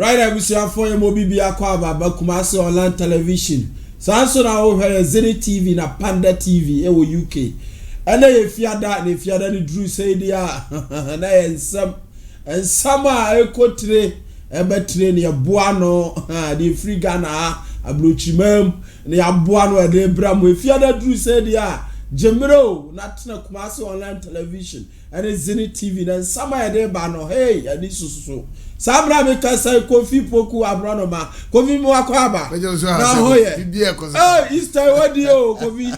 Right, I wish you for your mobile aqua, but Kumasi online television. Sanso na over Zenith TV na Panda TV ewo UK. And if you are that, if you are that, Drew say dia, and some ekotre, ebetre ni abuano, the free Ghana, abluchimem, ni abuano de Bram. If you are that, Drew say dia, Jemiro, not na Kumasi online television, and Zenith TV, then some de bano, hey, and this is so. Sabra make say Kofi Poku abranoma Kofi mo akwaba na hoye Easter what dio Kofi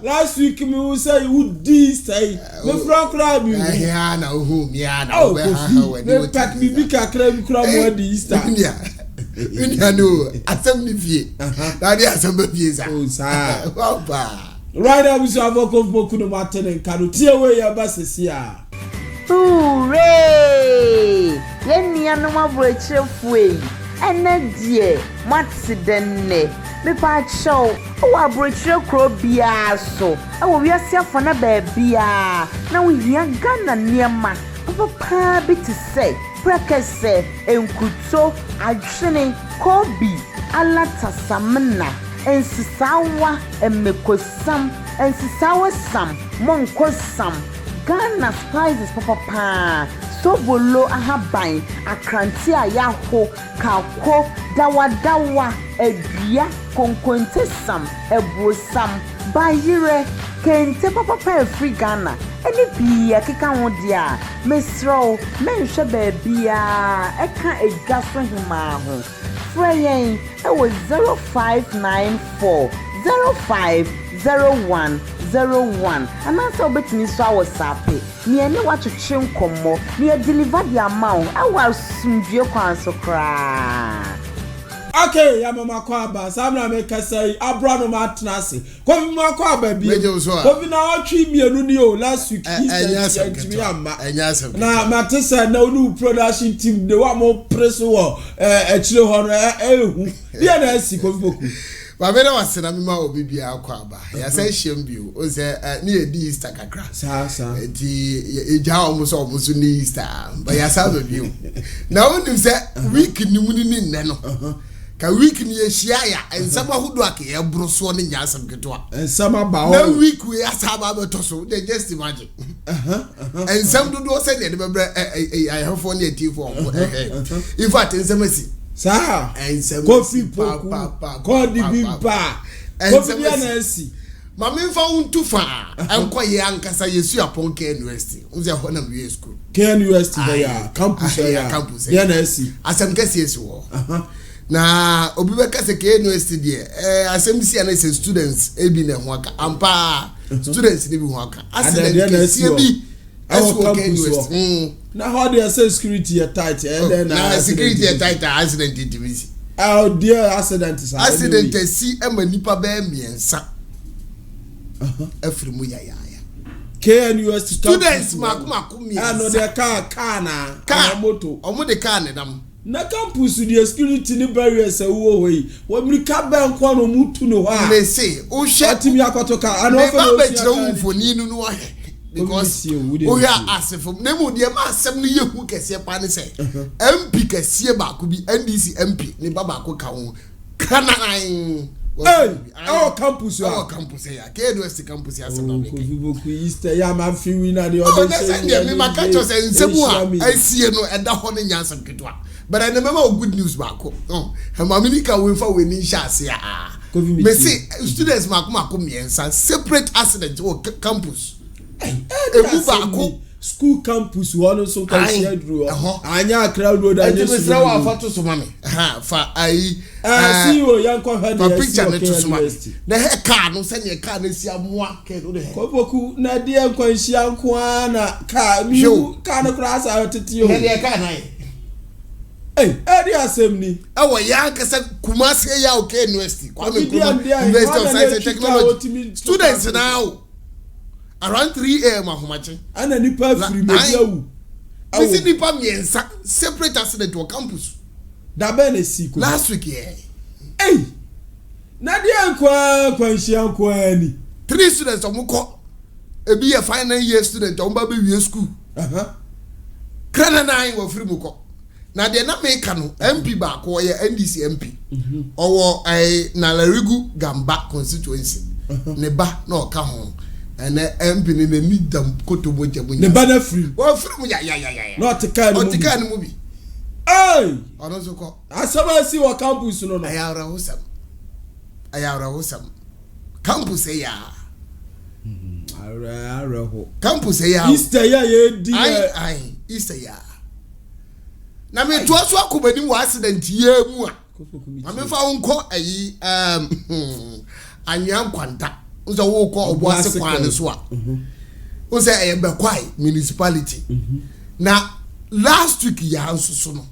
last week me say you Easter me from crab you ya na ohu ya na me pack me bi kakra bi kra mo di Easter Unia no asem ni fie na dia asem ba fie sa o sa papa right now we have Kofi Poku no matene kanu tie we ya ba sesia hooray! Yenya no mabroche fue. Enedie matsidenne. Me pa show. O abroche kro bia so. E wo wiase afana ba bia. Na wo hia Ghana niema. Papa bi ti say. Prekese enkuto adwene kobi alata samna. Ensisawa emekosam. Ensisawa sam. Monkosam. Ghana spices papa sobolo ahaban akranti ayaho kako dawa edua konkonte sam ebrosam bayire kente papa free Ghana eni bia keka ho dia mesro menhwe baabia eka edwaso hima ho freyen e wo 0594 050101 and answer betini so awosape me ene watwetwe nkomo me deliver the amount awa sumdue kwan so kra. Okay, ya mama kwaba samna me kasai abrano matnase Kofi mama kwaba bi Kofi na watwi mienu ni o last week na matesa na unu production team de wa mo press wo echire ho ehu bia na asi Kofi Poku Babena wasena mima obi bia akwaba ya say shembio o say ni edi Easter kakra sa enti eja omuso ni Easter ba ya sa bio na wonim say week ni muni ni nne no ka week ni ehia ya ensama hudu ake e broso ne nyasam keto ensama ba na week we asaba beto so they just imagine ensam do say ne bebre I have for ne tifo in fact ensama si sa Kofi Poku God bimpa Kofi bia na asi mama mfa untu fa enko ye ankasa yesu apon K University unze ho na we school K University there campus ya na asi asem kase yesu wo na obi be kase K University there asem si na say students e bi na ho aka ampa students ni bi ho aka asem si bi our campus na how they say security tight and then security tight accident intimisi oh dear accident si emanipa be miensa afrimu ya KNUS students maku miensa no they car na moto omo de car ne dam na campus the security ni barriers wo we mirika ben kwa no mutu no ha me say o atimi akotoka ano fa be kire wo foni nu no he because we are asefom nemu de ma asem no yehu kese pa ne say MP kese ba ko bi NDC MP ni baba ko ka ho kanan our campus ya KNUS campus ya asem no make Kofi Poku Easter ya ma fi wi na the other say me ma ka cho say nsemu a asie no eda ho ne nyansam ketwa but I remember good news ba ko America we fa we ni sha ase a me say students mako miensa separate accident o campus school campus one so can share through anya crowd road anya so wa fa to so mame fa ai CEO yanko head the picture na to so mame na he car no se ne car na si amoa ke do de Kofi Poku na de nkwanhia nko na car mi car no cross atete o de car na edi asem ni ewo ya nkasa Kumasi ya o University Kwame Nkrumah University of Science and Technology students now around 3 am ahomache ana nipa free mediawu we see nipa miensa separate accident to campus da ben esi ko last week yeah na dia kwanhia kwani 3 students omuko ebi a final year student omba be wie school krana nine wo free muko na de na meka no MP ba ko ye NDC MP owo na Larigu Gamba constituency ne ba na oka ho ene MP ni ni dam kotobo jabu ne ba na free o free mu ya no tika ni mu bi hey ono so ko asaba si wa campus no ayawra hosam campus ya ara ho campus ya Easter ya ye di ai Easter ya na me to so akobani mu accident ye mu a amefa wonko ayi anyan kwanta nso wo ko obuase kwan so a o say e be kwai municipality na last week ya anso so no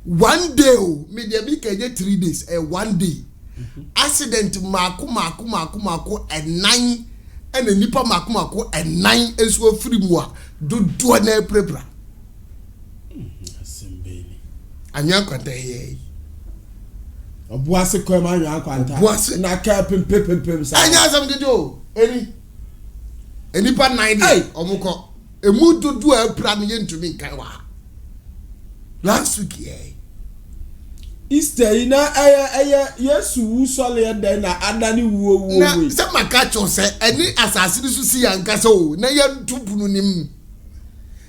one day o me dey be keje 3 days 1 day accident mako e9 ena nipa mako e9 esu ofiri mu a dodo na prepra asembeni anyan kwanta ye obuase ko ma anyan kwanta na ka pempem sa anya asam gejo eni pa 9 day omuko emu dodo apra ne yentumi nkan wa last week ye Easter ina aya Yesu wu sole den na adani wuo na se maka cho se eni asase ni so si yankasa o na yantupunu nim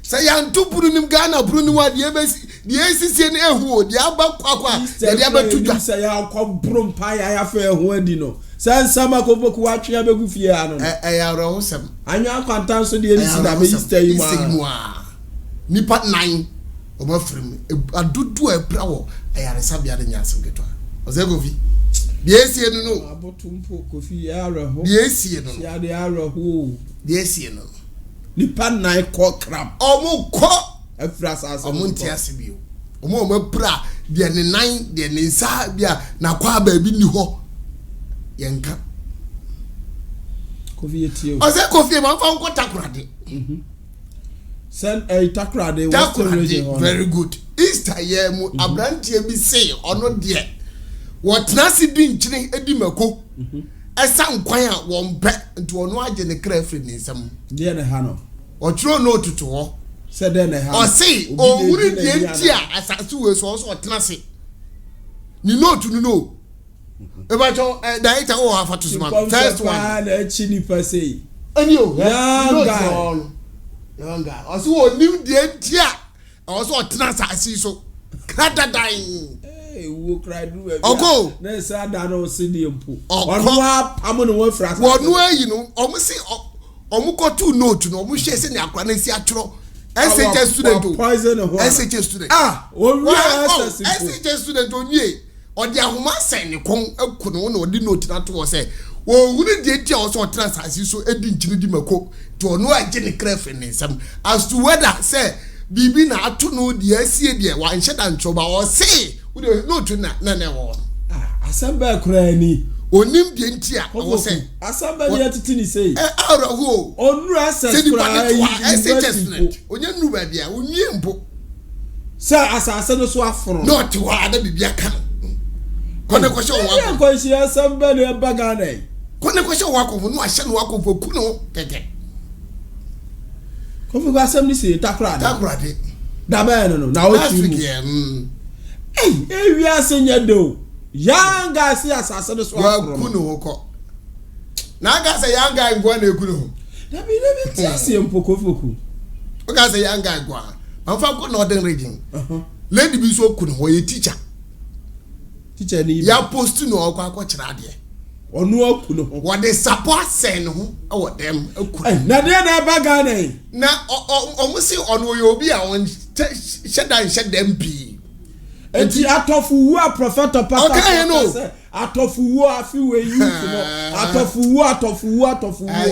se yantupunu nim Ghana bruni wa de esisi ne ehu o de aba kwakwa de abatuja se ya akwa brum pa ya fa ehu adi no se nsama koboku wa twa begu fie ano ya ro hosam anya kwantan so de eni na me Easter yi ma nipa 9 o ma frim adudu epra wo ayaresa bia de nyasem getwa ozegovi de esie no abotumpo kofi ya reho de esie no ya de reho de esie no nipa 9 ko crab omo ko afra sasa omo ntiase bio omo pra de ne 9 de ne nsa bia na kwa ba bi ni ho yenka kofi yetie o se kofi ma fa nko takurade send a takrade very good Easter ye mu abrantie bi say ono de wotnasi di nkyire edi mako esa nkwan a won pe nti ono age ne krafri ne nsam de ne ha no otro no tutu ho se de ne ha o say o wuri de nti a asase we so otnasi ni no tu no e ba cho da ita o ha fatu sma first one na chi ni pa say ani o yanga osi wo nim de ntia oso otena asase so kradadan wo cry do e ogo na sa da no se de mpo onu apam no wo fra wonu ayi no omu si omu ko tu note no omu hwe se ne akwa na si atro SHS student o SHS student owi SHS student onye odi ahoma sen ne kon akuno na odi note na to se wo wuri de tia oso otena asase so edi nchiri di mako to onu age ne kref ne nsam as to whether say bibi na atu no de asie de wan hyeda nchoba o se wo de note na wo asamba kura ni onim de ntia o se asamba ni atiti ni sei ara ho onu access kura SHS onye nu ba bia onye mpo sa asase no so aforo not wa da bibia kan kone ko sho wa ko ko shi asamba ni baga na kone ko sho wa ko no ahye no wa ko foku no keke ko fu asam ni sei takrade da ba no na o chi mu wi asenya do yanga si asase no so aforo ku no ko na ga se yanga ngwa na eku no da bi ti ase mpoko foku o ga se yanga ngwa amfa ko northern region lady bi so ku no ye teacher ni ya post no akwa kira de onu aku no what the support sen no o dem aku na de na baga na o si onu yo bi a on shedam bi enti atofu a prophet papa okay no atofu afi we you no atofu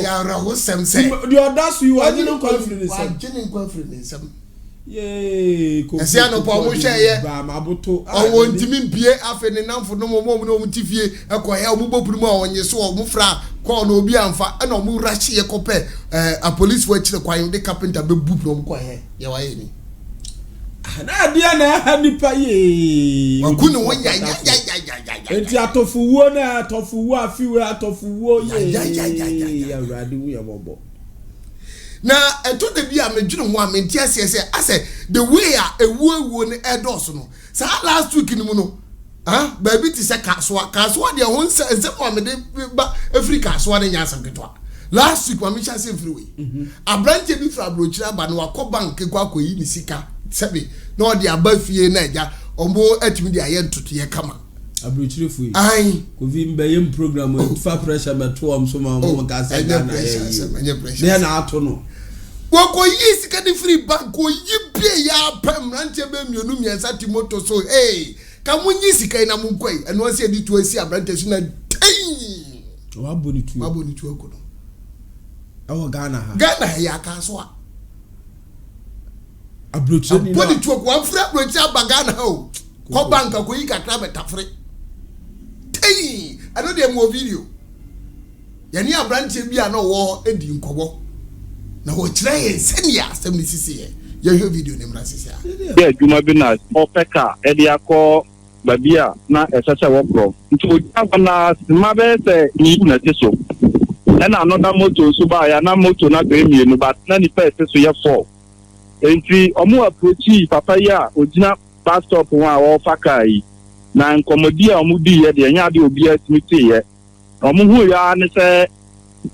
ya raho sem say the others you are in confidence ko ese ano po mo hweye ba maboto o ntimi mpie afi ne namfo no mo no mtifie ekohe o mobopuru mu a onye so o mufra ko no obi amfa na o mu rachi ye kope a police wa chire kwan de carpenter be bup no ko he ye wa ye ni na dia na ha nipa ye wakunu wonya enti atofuwo na atofuwo afi we atofuwo ye ya radi wo ye bobo na eto de bi a medwene ho a menti ase ase the way a ewu ne edos no sa last week ni mu no baby ti se kasoa de ho nse mo amede ba Africa so ne nya asem keto last week mami cha se freeway abrante bi fra brochira ba no akọ bank kwa akoyi ni sika sebe na odi abafie na eja ombo atimi de aye ntoto ye kama abrochire fu ai ko vi mbeyem program o fa pressure beto am so ma mo ka se ga na ye na ato no ko yi sika di free bank ko yi bie ya pam rante be mienu miensa timoto so ka munyi sika na munkoi eno ase di tu asi abrante so na wa boni tu ko no awo Ghana ya ka so a abrochire ni boni tu ko am free abrochire ba Ghana o ko bank ko yi kakra betafre I know the more video. Yani abrante bi ana wo edi nkobo. Na wo kire senia 76 ye hwe video ne mra sisia. Yeah, Juma bi na opeka e dia ko babia na esese wo pro. Nti o ja na ma be se ni na teso. And another motor so ba ya na motor na be mienu but na ni pese so ye 4. Enti omo approach papa ya ogina bus stop wa wo faka yi. Na nkomodi a omudi ye de nya de obi atimi ye omuhu ya ne se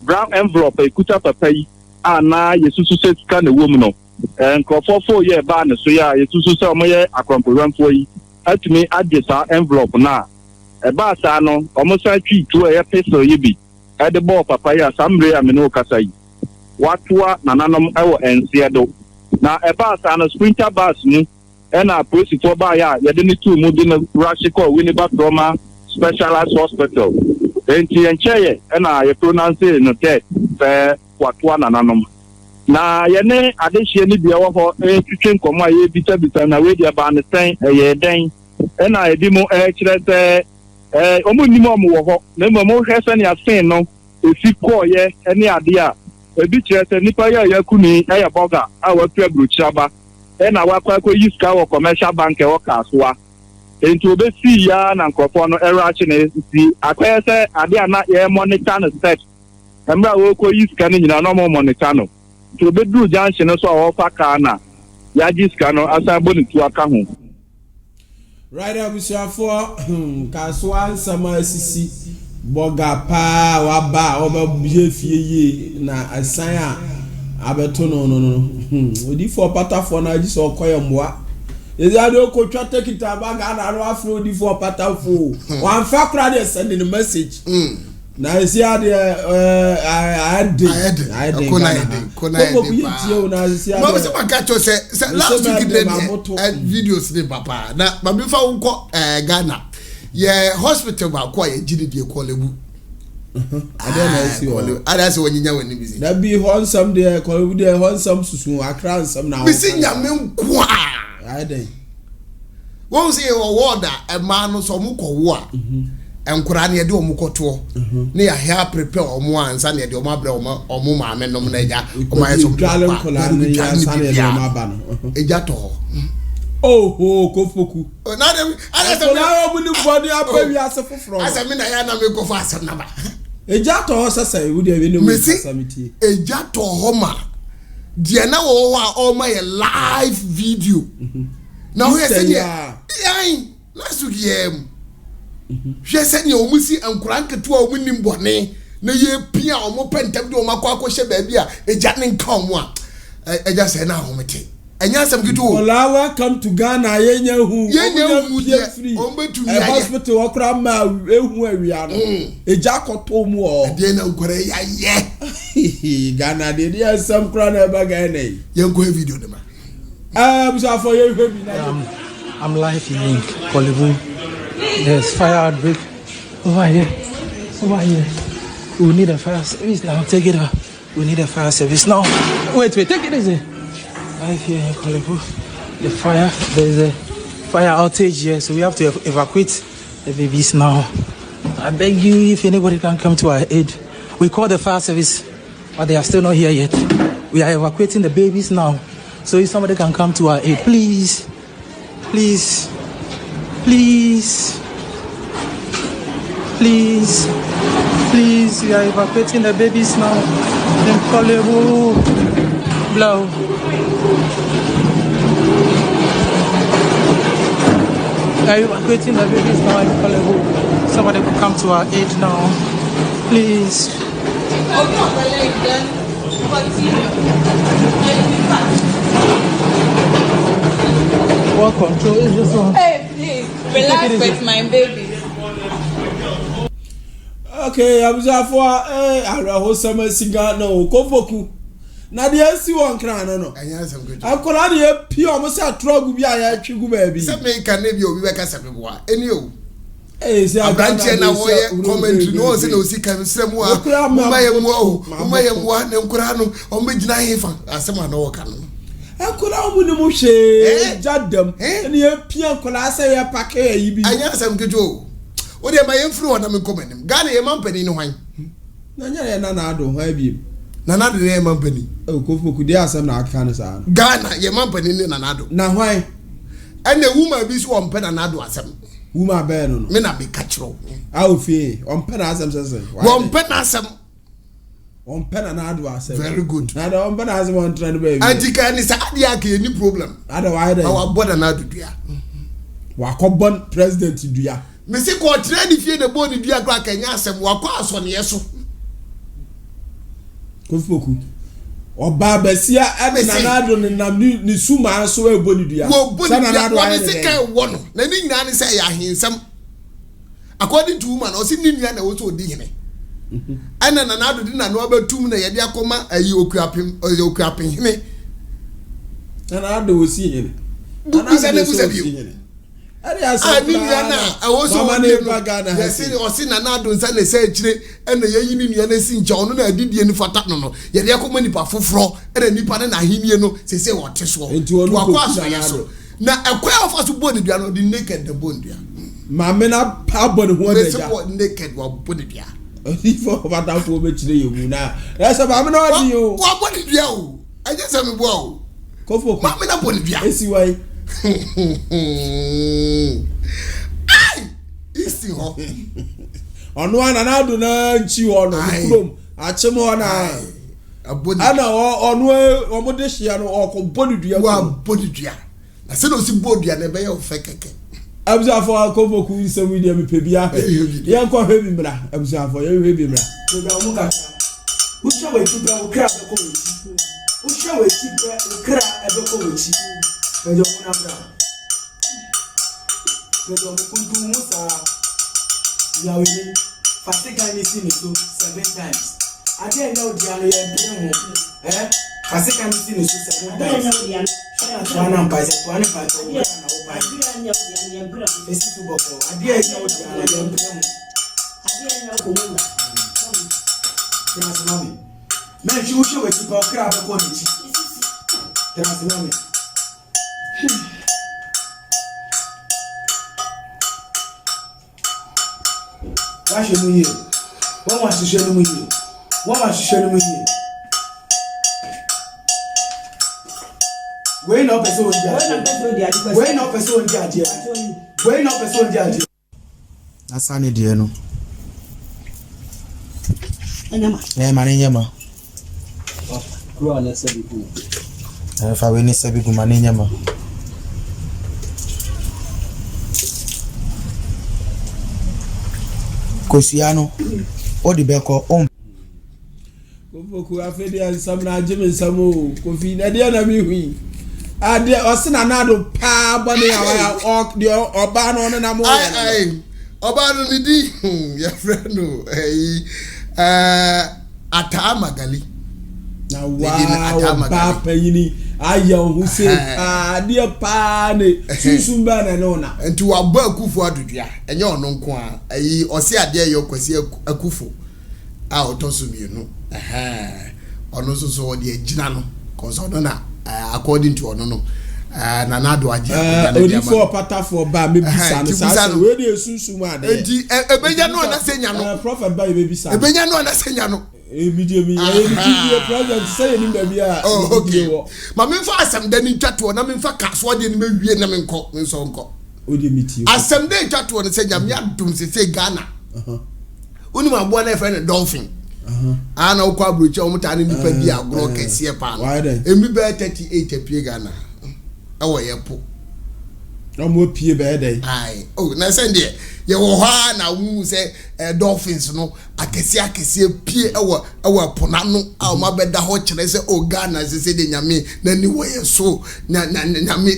brown envelope ekuta papa yi ana yesusu se tika na wom no nkofofo ye ba ne so ya yesusu se omoye akwamporamfo yi atimi adisa envelope na e ba sa no omosa twi tu ye peso yi bi e de bo papa ya samre ya me no kasa yi watwa nananom ewo ensiedo na e ba sa no sprinter bus ni ena police for ba ya ye de ni tu mu de na rashiko Winneba Trauma Specialized Hospital enti encheye ena ye pronounce no te fe watwa nananom na ye ne adehie ni bia wo ho twetwe nkomo a ye bita na we dia ba ne sen ye den ena edi mu kire se omo ni mo wo ho na mo hwese ne asen no efi ko ye ene ade a ebi kire se nipa ya yakuni ya boga a watu abrochaba ena wakwa ko yiska wo commercial bank e wo kaswa enti obesi ya na nkofo no erachi na esi akwese ade ana ye monitor no set emra wo ko yiska ni nyina no mo monitor no to bedru junction no so wo fa ka na ya jiska no asa boni tu aka ho right abusuafo kaswa nsama sisi boga pa waba oba fie ye na asan a abeto no odi for patafo na ji so koye mboa ezi do ko twa tekita baga na ro afro odi for patafo wan fa kra de send the message na ezi ade ko na se makacho se last week the videos de papa na mabi fa unko Ghana ye hospital ba ko ye jidi de ko lebu ada se wonyinya wani bizi na bi honsam de ko lebu de honsam susu akra nsam na bisi nyame nko aden won se wo woda e ma no so mu ko wo a enkura ne de omukoto ne ya hair prepare omo ansa ne de omo abre omo maame nom na eja omo ayeso galen kola ne ya ansa ne de omo aba no eja to kofoku na dem ala se kola omo ni body apawi asefofro asa me na ya na me ko fa asem na ba eja to sasa e wudi e no asamiti eja to homa de na wo wa omo ye live video na ho ye se yan last week yem hwe se ne omusi ankura nketo a omunim bone na ye pia omo pentam de omo akwa hye ba bia eja ne nka omo a eja se na homete enya asem gitu ola welcome to Ghana yenya hu free ombetu ya hospital okra ma ehu awia no eja koto mu o de na nkore ya ye Ghana de dia asem kra na ba Ghana ye nko video de ma busa for ye hwe bi na I'm live in Kolebu. There's fire outbreak over here. We need a fire service now. Take it up. We need a fire service now. Wait, take it easy. Live here in Kolebu. The fire, there's a fire outage here, so we have to evacuate the babies now. I beg you, if anybody can come to our aid. We call the fire service, but they are still not here yet. We are evacuating the babies now. So if somebody can come to our aid, please. Please, we are evacuating the babies now in Kolebu. blow. Evacuating the babies now in Kolebu. Somebody will come to our aid now. Please. What control is this one? Hey, please, relax with my baby. Okay, abusafo araho sama siga no kofoku. Na de asi won kran no. Anya asem go. Akola de pie o mo sa trogu bi aya twigu ba bi. Se me kan na bi obi be ka sebeboa. Eni o. Se abranche na wo ye commentary no se na osi kan semu a. Umayemu o. Umayemu na nkura no o me gina hefa asem na wo kan no. Akola omu ni mu hwe jadam. Eni e pie akola asa ye pake yi bi. Anya asem kejo. O de ma ye mfiri wona me komanim. Gana ye mampani no hwan. Na nya ye na ado hwan bi. Nanado ye mampani. Kofoku de asem na aka no sa. Gana ye mampani ni nanado. Na hwan. Ene wuma bi so ompe nanado asem. Wuma be no no. Me na be kachiro. Ofie, ompe na asem sese. Ompe na asem. Ompe na nanado asem. Very good. Na da ompe na asem on trend be. Antika ni sa ade aka any problem. Ada why there. Our border nanado dua. Wa kobon president dua. Me se ko trade fie na boni dua kra kanya asem wa kwa asone yeso. Kofoku oba besia ebe nanado ni nam ni suma so eboni dua sa nanado ayi se kai wo no na ni nyina ni say ya hensam according to woman o si ni nua na wo so odi hene ana nanado di na no abatum na ye de akoma ayi okuapem hene nanado wo si hene nanado wo si hene ari asa ni nua na awo so mama bagana ha se o si nanado nsa na se akire ena ye ni nua na si ncha ono na adidie ni fata no ye de akoma nipa foforo ena nipa na ahenie no se wo teso to akwa so yeso na ekwa ofa so boni dua no di naked the boni dua mama na pa boni ho de ja naked wa boni dua ifo fata fo be chire yemu na esa mama na odi o wa boni dua o aje se me bo o Kofoku mama na boni dua esi wai ai isi ho onu ana na do na nchi ho no krom achim ho na abodi ana onu omode hia no okobodi dua wa bodi dua na se no si bodi dua na be ye ofe keke abusafo Kofoku nsemu dia me pebia ye nko hwe bi mra abusafo ye hwe bi mra program mu ka usha we ti bra ukra be ko we usha we ti bra ukra ebe ko we ti ejo mu na bra ejo mu kuntu musa ya we ni fasika ni si ni so 7 times ade na odi alo ye bi ho fasika ni si ni so 7 times wana mpaise wana mpaise na o pai esi tu boko ade na odi alo ye bi ho ade na ko mu Transmami. Men she usha we ti ba kra ba ko ni ti. Transmami. Wa she mu yi. Wọ́n wá ṣiṣẹ́ ní mu yi. Wọ́n wá ṣiṣẹ́ ní mu yi. We no person on dia. We no person on dia. We no person on dia. asani die no Enyama. mane nyama Kuro na sabi ku. fa we ni sabi ku mane nyama Kosiano odi beko Kofoku afedi ansam na jimi nsamo kofi na dia na mi hui ade osina na do pa bone ya ok de oba no na mo ai oba no ni di ya friend no ata magali na wa pa payini aya hu se ade pa ne susum ba na no na enti wa ba akufo adodua enye ono nko a ai ose ade ye kwasi akufo a otoso mienu ono so ode agina no cause ono na according to ono no na nado aje odi for pata for ba me bisa no sa we dey susum ade enti ebenya no na senya no prophet ba be bisa ebenya no na senya no video mi video project say ni ba bia okay ma me fa asem da ni twato na me fa kaso de ni mewie na me nko nso nko odi miti asem de twato no senya me adum se Ghana oni ma bo na friend dolphin ana ukwa abrochi o mutane nipa di agro kese pa no emi be 38 apie Ghana ewo yepo omo pie be dey ai oh na send ye wo ha na wu se dolphins no akese pie ewo pona no a ma be da ho kire se o Ghana se de nyame na ni wo ye so na nyame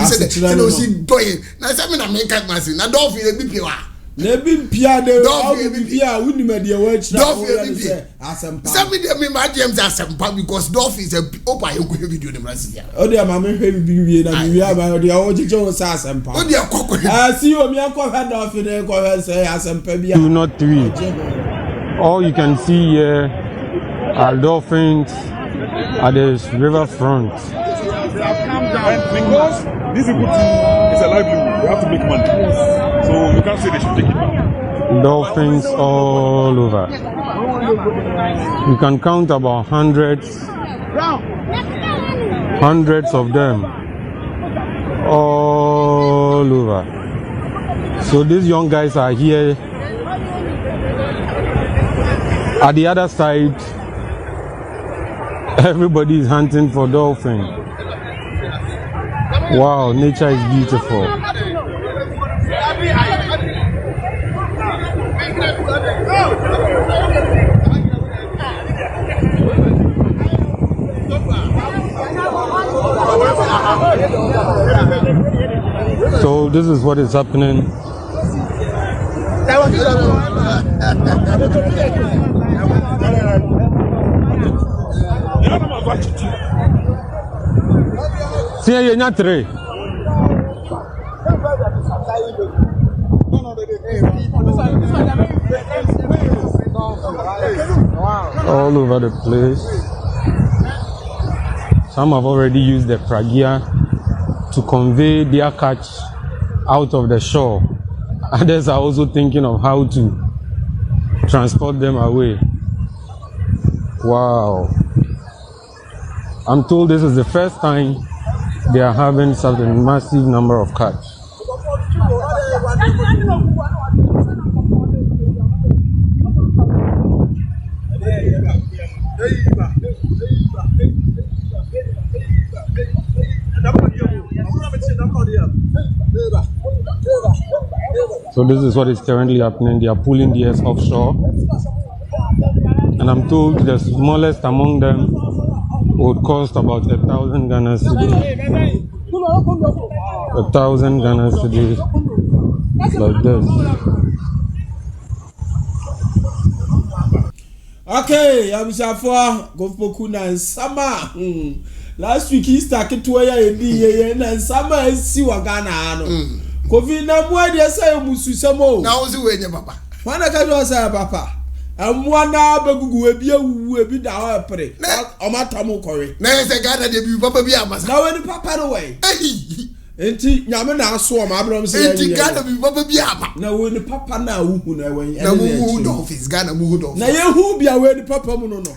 se no si doye na se me na me ka masi na dolphin e bi pie wa na bi pia de o bi pia wuni me de wa kira o ya asempa some de me ma James asempa because dolphins e opa ye ko video ne mrasi ya o de ma me hwe bi wie na bi aba o de o jeje o sa asempa o de akoko si o mi akọ dolphin e ko say asempa bia 2 not 3 all you can see here are dolphins at the river front. Because this is a good thing, it's a livelihood. They have to make money. So you can't say they should take it back. Dolphins all over. You can count about hundreds of them all over. So these young guys are here. At the other side, everybody is hunting for dolphin. Wow, nature is beautiful. So this is what is happening. See you not three. All over the place. Some have already used the pragia to convey their catch out of the shore. Others are also thinking of how to transport them away. Wow. I'm told this is the first time they are having such a massive number of catch. So this is what is currently happening. They are pulling the earth offshore. And I'm told the smallest among them would cost about 1,000 Ghana cedis. 1,000 Ghana cedis, like this. Okay, Abisafo Gofoku na Nsama. Last week Easter ketwa ya edi ye na Nsama esi wa Ghana ano. Kofi na mwa de say mususemo. Na ozi we nye papa. Wana ka do say papa. Amwa na bagugu ebi awu ebi da ho pere. O matamu kore. Na say Ghana de bi papa bi amasa. Na we ni papa no we. Enti nyame na aso o ma abrom say. Enti Ghana bi papa bi ama. Na we ni papa na uhu na we. Na mu dolphins Ghana mu dolphins. Na ye hu bia we ni papa mu no no.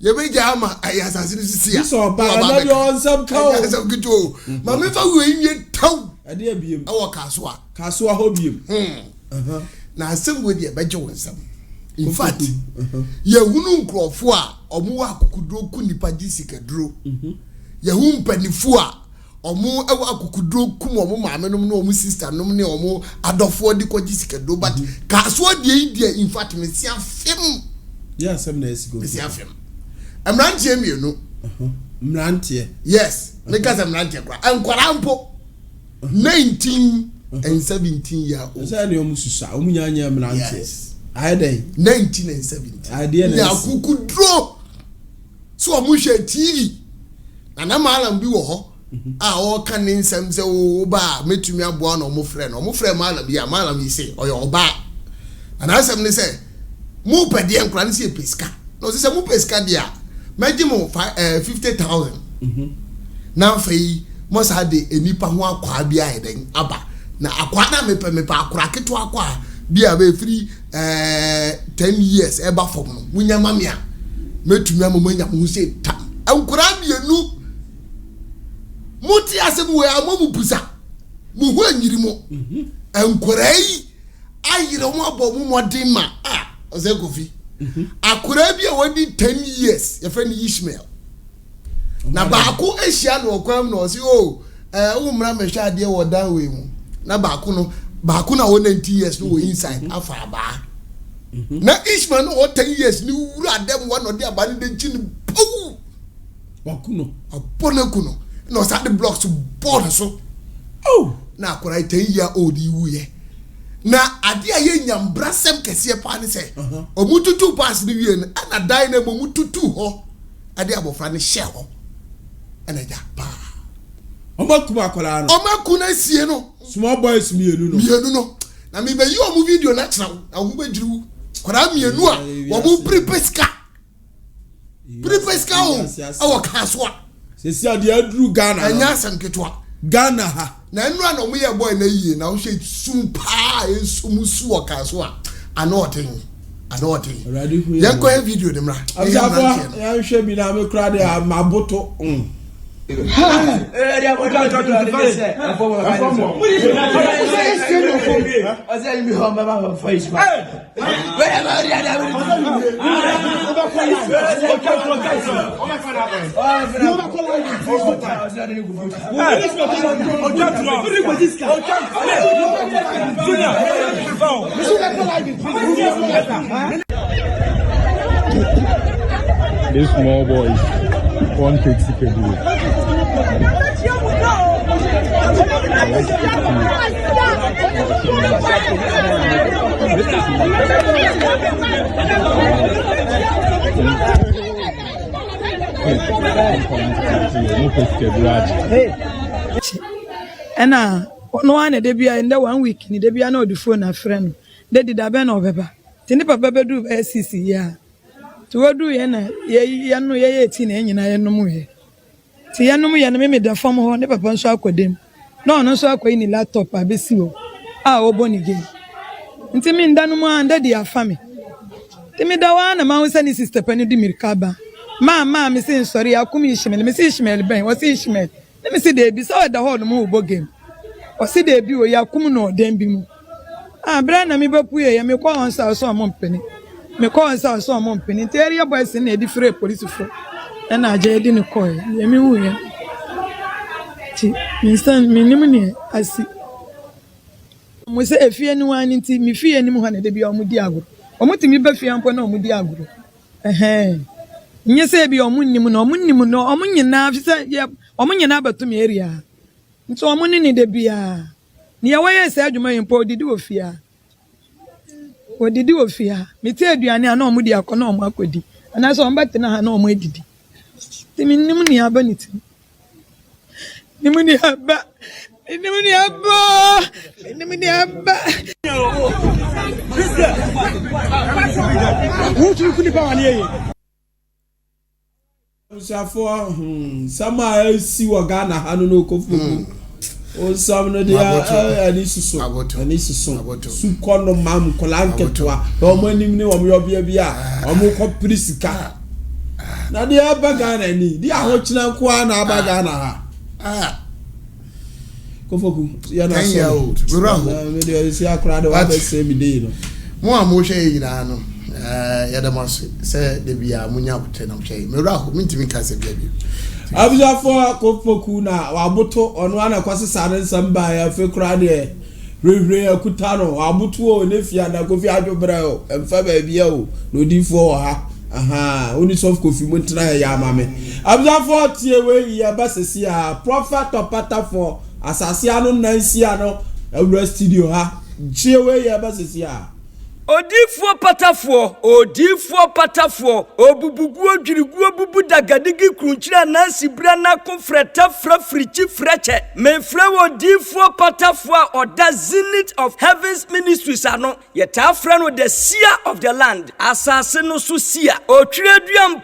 Ye be jama ayasase ni sisi ya. So ba na de on some cow. Ayasase kito. Ma me fa we nye taw. Ade abiem. E wo kasoa. Kasoa ho biem. Na asem we de beje wonsam. In fact, ye hunu nkrofo a omo wa akukudro ku nipa gisikadro. Ye hu mpanifo a omo ewa akukudro kum omo maame nom na omo sister nom ne omo adofo di ko gisikadro but kasoa de in fact me sia fem. Yeah, some na esigo. Me sia fem. Emrantie mienu. Mrantie. Yes, me ka se mrantie kwa. Enkwara mpo 19 and 17 year old. Say na omo susa, omo nyanya mrantie. Yes. I dey 19 and 17. I dey na akukudro. So omo hwe TV. Na malam bi wo ho. A o kan nsem se o ba metumi aboa na omo frɛ no. Omo frɛ malam bi a malam yi se oyo oba. Na asem ne se mu pede enkura ne se peska. No se mu peska dia. Meji mo 50,000. Na fei mo sa de enipa ho akwa bia eden aba. Na akwa na mepa akura keto akwa bia be free 10 years eba fom no. Munya mamia. Metumi amanya mo se tam. Enkura bienu. Muti asem we amomu pusa. Mu ho anyiri mo. Enkura yi ayire mo abo mu modin ma. Ah, ose Kofi. akura bi a wadi 10 years your friend Ishmael na baako ehia no kwam no si o umra mehwa ade wo dan we mu na baako na wo 90 years no wo inside afa ba na Ishmael no 10 years ni wura dem one ode abane de chin pou bakuno kuno no sa the blocks board so na akura 10 year old iwuye na ade aye nyambra sem kese pa ne se omututu pass ni wie na dan na omututu ho ade abofra ne share ho ana ja pa omakuma akola no omakuna sie no small boys mienu no na me be yi omu video na kira na wo be jiru kwara mienu a wo mu prepeska awo kaswa sesi ade aduru Ghana anya sanketwa Ghana ha na enu na omu ye boy na yie na wo hwe sumpa ensumu wo kaswa anotin yanko he video dem ra ya hwe bi na me kra de maboto These small boys one takes it can do it. And no one de bia in the 1 week ni de bia na the phone na friend de did abe na obeba tini papa be do SCC ya to wadu ye na ye no ye 18 na nyina ye no mu ye ti ye no mu ye na me da form ho ne papa nso akodem no no nso akoyi ni laptop abesi ho oboni game nti mi ndanu mu anda di afami ti mi da wa na ma husa ni sister pani di mirkaba ma mi sin sorry akumi Ishmael mi sin Ishmael ben wo sin Ishmael ne mi si de bi so da ho no mu bo game o si de bi o ya kum no dem bi mu bra na mi bapuye ya me ko on sa so mo mpeni me ko on sa so mo mpeni ti area boys na di free police fo na aje di ne ko ya mi hu ya ti mi san mi nim ni asi mo se efie ni wan nti mi fie ni mu ha na de bi o mu di aguro o mu ti mi ba fie ampo na o mu di aguro nye se bi o mu nim no o mu nyina afisa o mu nyina batum area nti o mu ni de bia ni ya waye se adwuma yimpo odidi ofia mi ti aduane ana o mu di akọ na o mu akodi ana so o mbate na ha na o mu edidi ti mi nim ni aba ni ti nim ni aba wutu kuni pa wani ye Usafo sama si wa Ghana hanu no kofu o sam no dia ani susu su kono mam kolanketwa o mo anim ni o mo yobia bia o mo ko prisika na dia ba Ghana ni dia ho kina nko na aba Ghana ha kofoku ya na so we do si akra de wa be se mi dey no mo hwe yina no ya da maso se de bia munya bote na hwe me ra ho mintimi ka se bia bi abuzafo kofoku na waboto ono ana kwase sare nsamba ya fe kra de rehre akutano waboto o ne fia na kofi adwobra o emfa ba bia o no difo ha oni sof kofi montra ya amame abuzafo tie we ya basesi a prophet opata for asase anu nansi ano ewura studio ha tie we ya basesi a Odifo patafo obubugu odwiriguo bubu dagadigi krunchira nansi bra na konfreta frafrichi freche menfre odifo patafo oda zenith of heavens ministries ano yeta frano the seer of the land asase no so seer otwireduam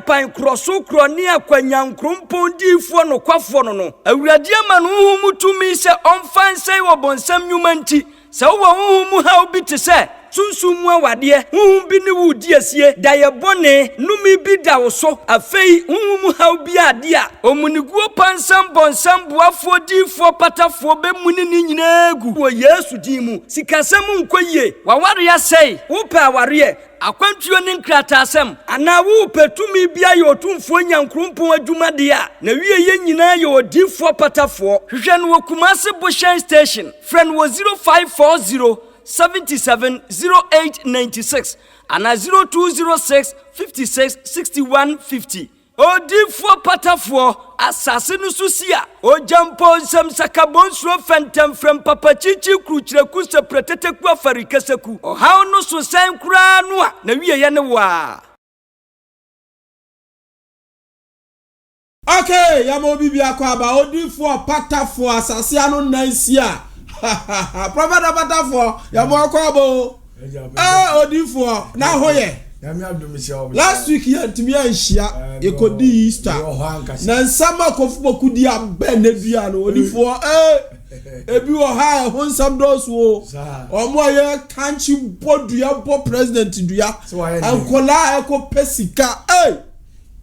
pan kroso kroni akwanyankrompon difo no kwafo no awurade ama no humutumi se onfan sei wobonsam nyumanti se wo mu ha obi te se sunsum mu awade huhum bi ne wo di asie da ye bone numi bi da wo so afei huhum haw bi ade a omuniguo pansam bonsam boafo difo patafo be muni ni nyina gu wo Yesu din mu sikasem nkoyie waware ya sei wo pa aware akwantuo ne nkratasem ana wo petumi bia ye otumfo nyankrompon adwuma de a na wie ye nyina ye odifo patafo hwehwe no Kumasi Bushen Station friend wo 0540 770896 and 0206 56 61 50. Odifo patafo asase no susia ojampo nsam sakabonsro fentem from papa chichi kruchire kusa pretete ku afarikaseku ohaw no so san kura no a na wiye ne wa. Okay, yamo bibi akwa ba odifo patafo asase anu nansia. Prophet patafo yamo akwa bo. Odifo na hoye. Last week here ntimi anhia ekodi Easter na nsama kofuboku di abenedua no odifo ebi wo ha honsam doso omo ye kanchi bodua bo president dua ankola ekopesika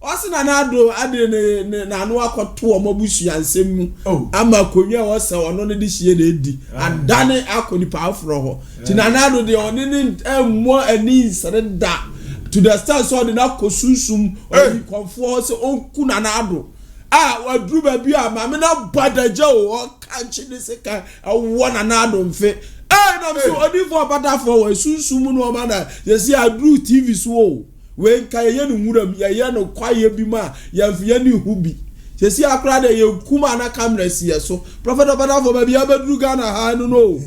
osina na ado ade ne na anu akoto omobusu ansem ama konwa wo se ono ne de hie na edi adane akoni pa afro ho ti na na ado de oni ni emmo ani sreda to the start so the na kosusum o konfo se onku na na ado wadru ba bi a ma me na badaja o kanchi ne se ka wo na na ado mfe na so odifo patafo wa susum no ma na yesi adru TV so we nka ye no nwuram ye no kwaye bi ma ya mfie ni hubi sesi akra de ye kuma na camera sie so prophet patafo ba bi abadru Ghana ha no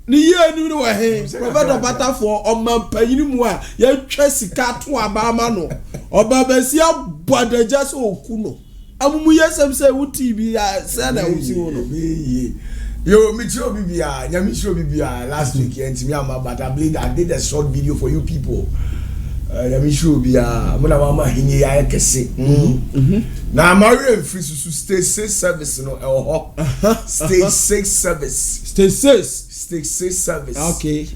ni ye ni no he prophet patafo omampanyini mu a ye twa sika to abama no oba besi abadaja so okuno amumu yesem se wuti bi ya se na wuti no yo me tio bibia nyami tio bibia last week and me am but I did a short video for you people. Nyami tio bibia mo na mama hinye ya kese na mari free to stage 6 service no stage 6 service stage 6 service okay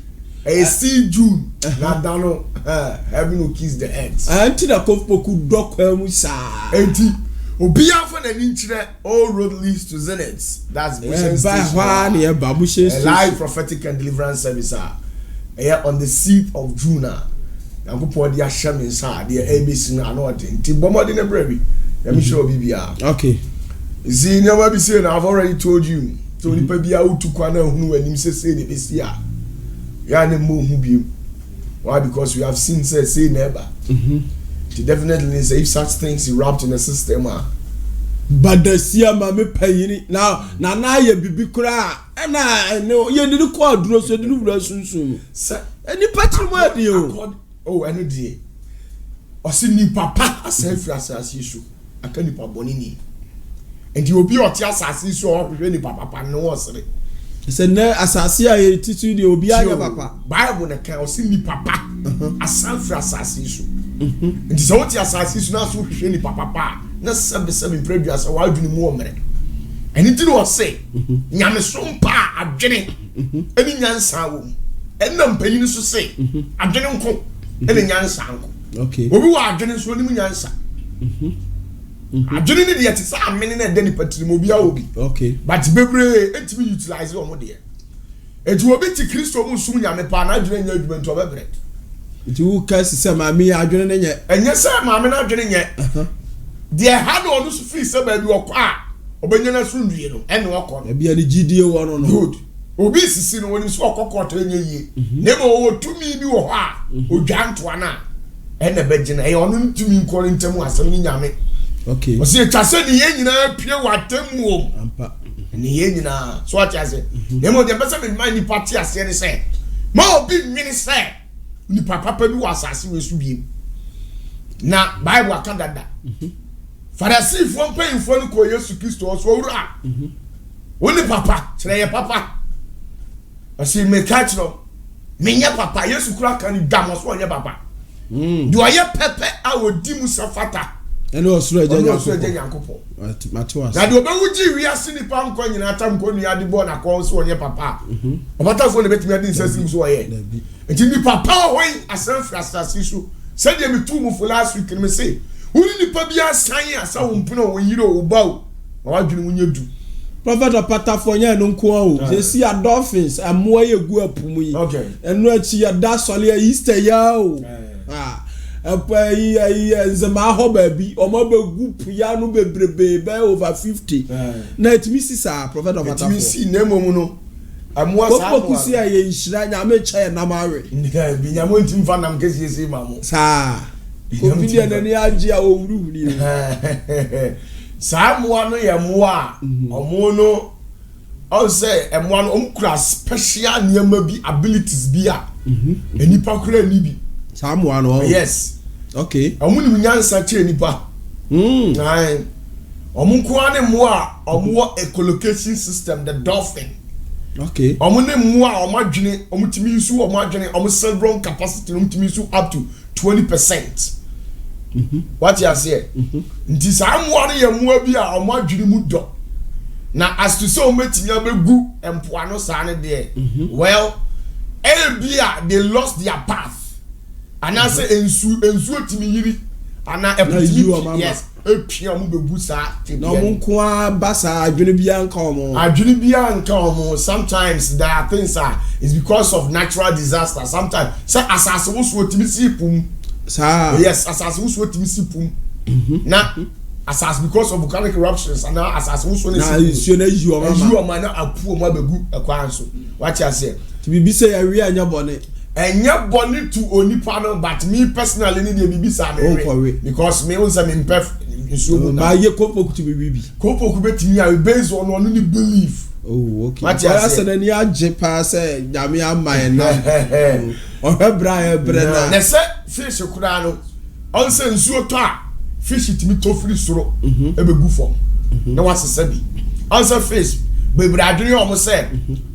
still June na dano having no kiss the ends anti na kofoku dokwa mu sa enti obia for na ninchire all road leads to Zenith. That's Bushen Station. Live prophetic and deliverance service on the 6th of June. Yankopon dia shamin sa dia ABC na anointing. Ti bomodi na brevi. Let me show bibia. Okay. See never be saying I've already told you. So nipa bia utukwa na hunu anim say the besia. Ya ne mo hu bi. Why? Because we have seen say never. Definitely say if such things erupt in the system but the sia mame payini now na ye bibi kura na no ye ni ko aduro so di wura sunsun any patri mo ade o any die o si ni papa asafi asasi so aka ni papa boni ni and you obi oti asasi so o hwe ni papa no osere se na asasi a ye titu di obi anya papa bible na kan o si ni papa asafi asasi so nti so what asasi so na so hwe ni papa na sebe previous wa adwini mu omere eni ti no say nyame so mpa adwene eni nyansa wo enna mpanyin so say adwene nko eni nyansa nko okay obi wa adwene so ni mu nyansa adwene ni de yeti sa amene na de ni patiri mo bia obi okay but bebre etimi utilize o mo de eti obi ti Kristo mu sum nyame pa na adwene nya adwuma nto bebre eti wo kasi se maami adwene ne nye enye se maami na adwene nye de ha no so free se ba bi okwa obenya na so ndue no ene okọ e bia ni gidie wo no good obi sisi no woni so okọkọ to enye yie nebo wo tumi bi wo ha odwantoa na ene begina e ono tumi nkọ ntem asem ni nyame okay o se twase ni ye nyina pie watem wo ampa ni ye nyina so atase nebo de besa me man ni party ase ni se ma obi nwini se ni papa bi wasase we su biem na bible akadada Farasi fo mpayin fo ni ko Yesu Kristo so wura woni papa kire ye papa asi me catch no menya papa Yesu kura kan damo so onye papa do ye pepe a wodi mu safata ɛne ɔsoro agya nyankopɔn na de obewu ji wi ase nipa nkɔ nyina atam nkɔ nua de bɔ na kɔ so onye papa ɔbatafo na betumi ade nsasi so ɔyɛ enti nipa pa hɔn asan frasasi so sɛ de me tu mu for last week me say woni nipa bi asan asa wo mpuno wo yire wo bawo na wadwene wo nyedu prophet opatafo nya no nko o they see a dolphins amoa ye gu apumu yi enu achi ya da sole ya easter ya o apa yi nzema ho ba bi omo be gu puya no bebrebe be over 50 na etimi sisa prophet opatafo etimi si na emomu no amoa sa ko kusi ya ye nhira nya me cha ya na mawe ndika bi nya mo ntim fa nam kesi esi mamu sa ko bi dia na ni agi a owuru ni Samoa no ye moa omo no all say emoa no omkura special niema bi abilities bi a enipa kura ni bi Samoa no yes okay omo ni nyansa che enipa nine omo kwa ne moa omo echolocation system the dolphin okay omo ne moa omo adwene omo timi su omo adwene omo cerebral capacity omo timi su up to 20%. What you say? Nti Samoa no ye moa bi a omo adwene mu do. Na as to so metimi abegu empoano sa ne de. Well, elbia they lost their path. And I say ensu timi yiri ana epotimi yes. Epia mo begu sa te. Na mo nko basa adwene bia nka omo. Adwene bia nka omo. Sometimes there are things it's because of natural disaster. Sometimes say asase wo so timi si pum. Yes, asase wo so timi si pum. Na asase because of volcanic eruptions and now asase wo so ne si na yi o ma na apu o ma begu ekwan so. What you say? To be say ya wi anya bone. Enya bone to onipa no, but me personally need the bibi sa me because me won say me perfect. Ma ye kopoku to be bibi. Kopoku betimi a based on one ni belief. Oh, okay. What you say na ni age pa say nyame aman na. Ohebra ebrena. Na say fish kura no. On say nsuo to a fish timi to free soro ebegu fom. Na wasese bi. On say fish bebra adwene o mo say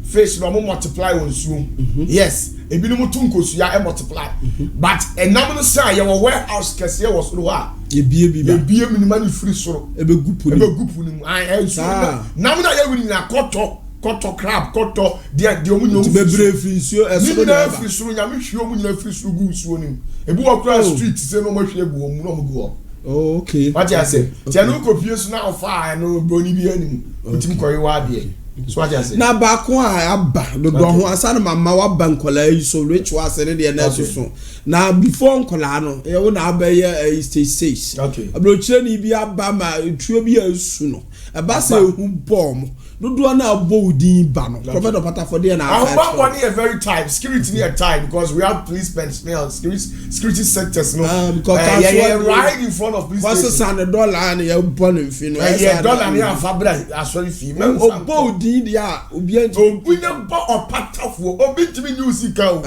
fish no mo multiply on nsuo. Yes. Ebinum tu nkosua e multiply but enam no say ye warehouse kese ye was ro a ye bie minimum free soro ebegu pu ni so nam na ye wini na koto crab koto de omu nyom bebre free nsuo eso na free soro nyame hwe omu nyina free soro gu nsuo ni ebi wo kra street say no mo hwe gu omu no mo gu oh okay what you say tia no kopie so na ofa no boni bi anim otim koyi wa de so what you say na ba ko aba do ho asana mama wa bankola yi so reach wa se ne de na so na before nkola no e wo na abaye stage 6 okay abrochire ni bi aba ma tuo bi asu no aba se hu bom do na abodin ba no prophet opatafo de na aba one is very tight security near tight because we have police personnel security sectors no because right in front of police station $100 and you born in fin dollar near fabra asori fi obodin dia obi obunya ba opatafo obi timi news ka o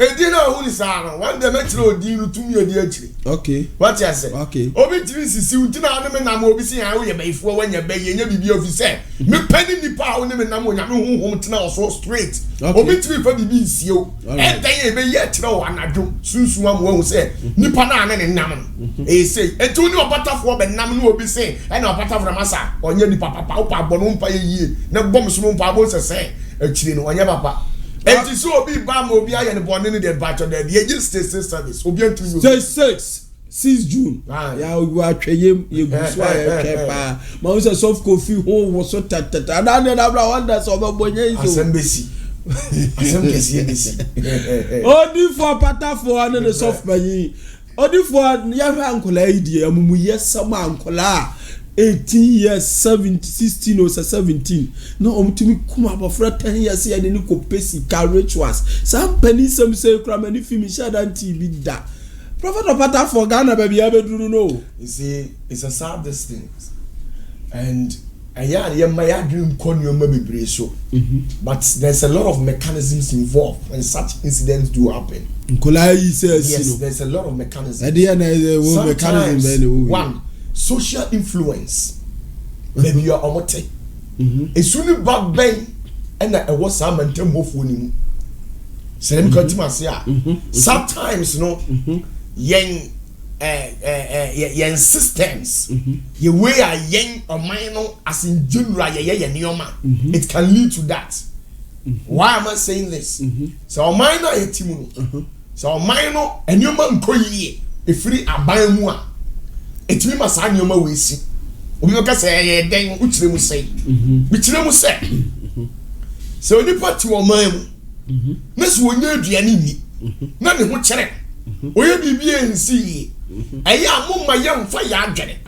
edi na hu ni sa no one day metro odin ru tumi odi akiri okay what you say okay obi timi sisi untina anu me na ma obi si ya wo ye baifo wanya ba ye nya bibi officer me penny nipa wo ne me na mo nya me honhom tina so straight obi timi fa bibi nsie o e dan ye be ye kire o anadwo sunsun am wo say nipa na ane ne nam e say etu ni opatafo be nam no obi say e na opatafo na masa onye nipa papa o pa bono mpa ye yie na bom so mpa bo sese akiri no onye papa enti so obi ba ma obi aye ne bone ne de batch de ye state service obi antimi 6 June ya ogu atweye ye gusu aye kepa ma wo say soft coffee ho wo so tatata na bra wonder so obonye iso asembesi asembesi esi odi for patafo ane ne soft bayi odi for ya ankola idi amumu yesama ankola 18 years 16 or 17 no omtimi kuma abofra 10 years ya ni ko pesi ka rituals some penny some say kra many film shadan tv da prophet opatafo Ghana baby abeduru no you see it's a sad thing and ya my dream konyo bebre so but there's a lot of mechanisms involved when such incidents do happen nkola yi say yes there's a lot of mechanisms mechanism one social influence maybe you are omote esuni bad ben and I was some mantem hofo ni mu serem kantima se a sometimes no yen yen systems ye way a yen oman no as in general ye nioma it can lead to that. Why am I saying this? So oman no ye timu no so oman no enioma nkoyie efiri aban mu a etimi masa enioma we si obi no ka say ye den ukire mu say bi kire mu say so onipa ti oman mu na so wonya aduane ni na ne ho kire oye bibie nsi eya amuma yemfa ya adwene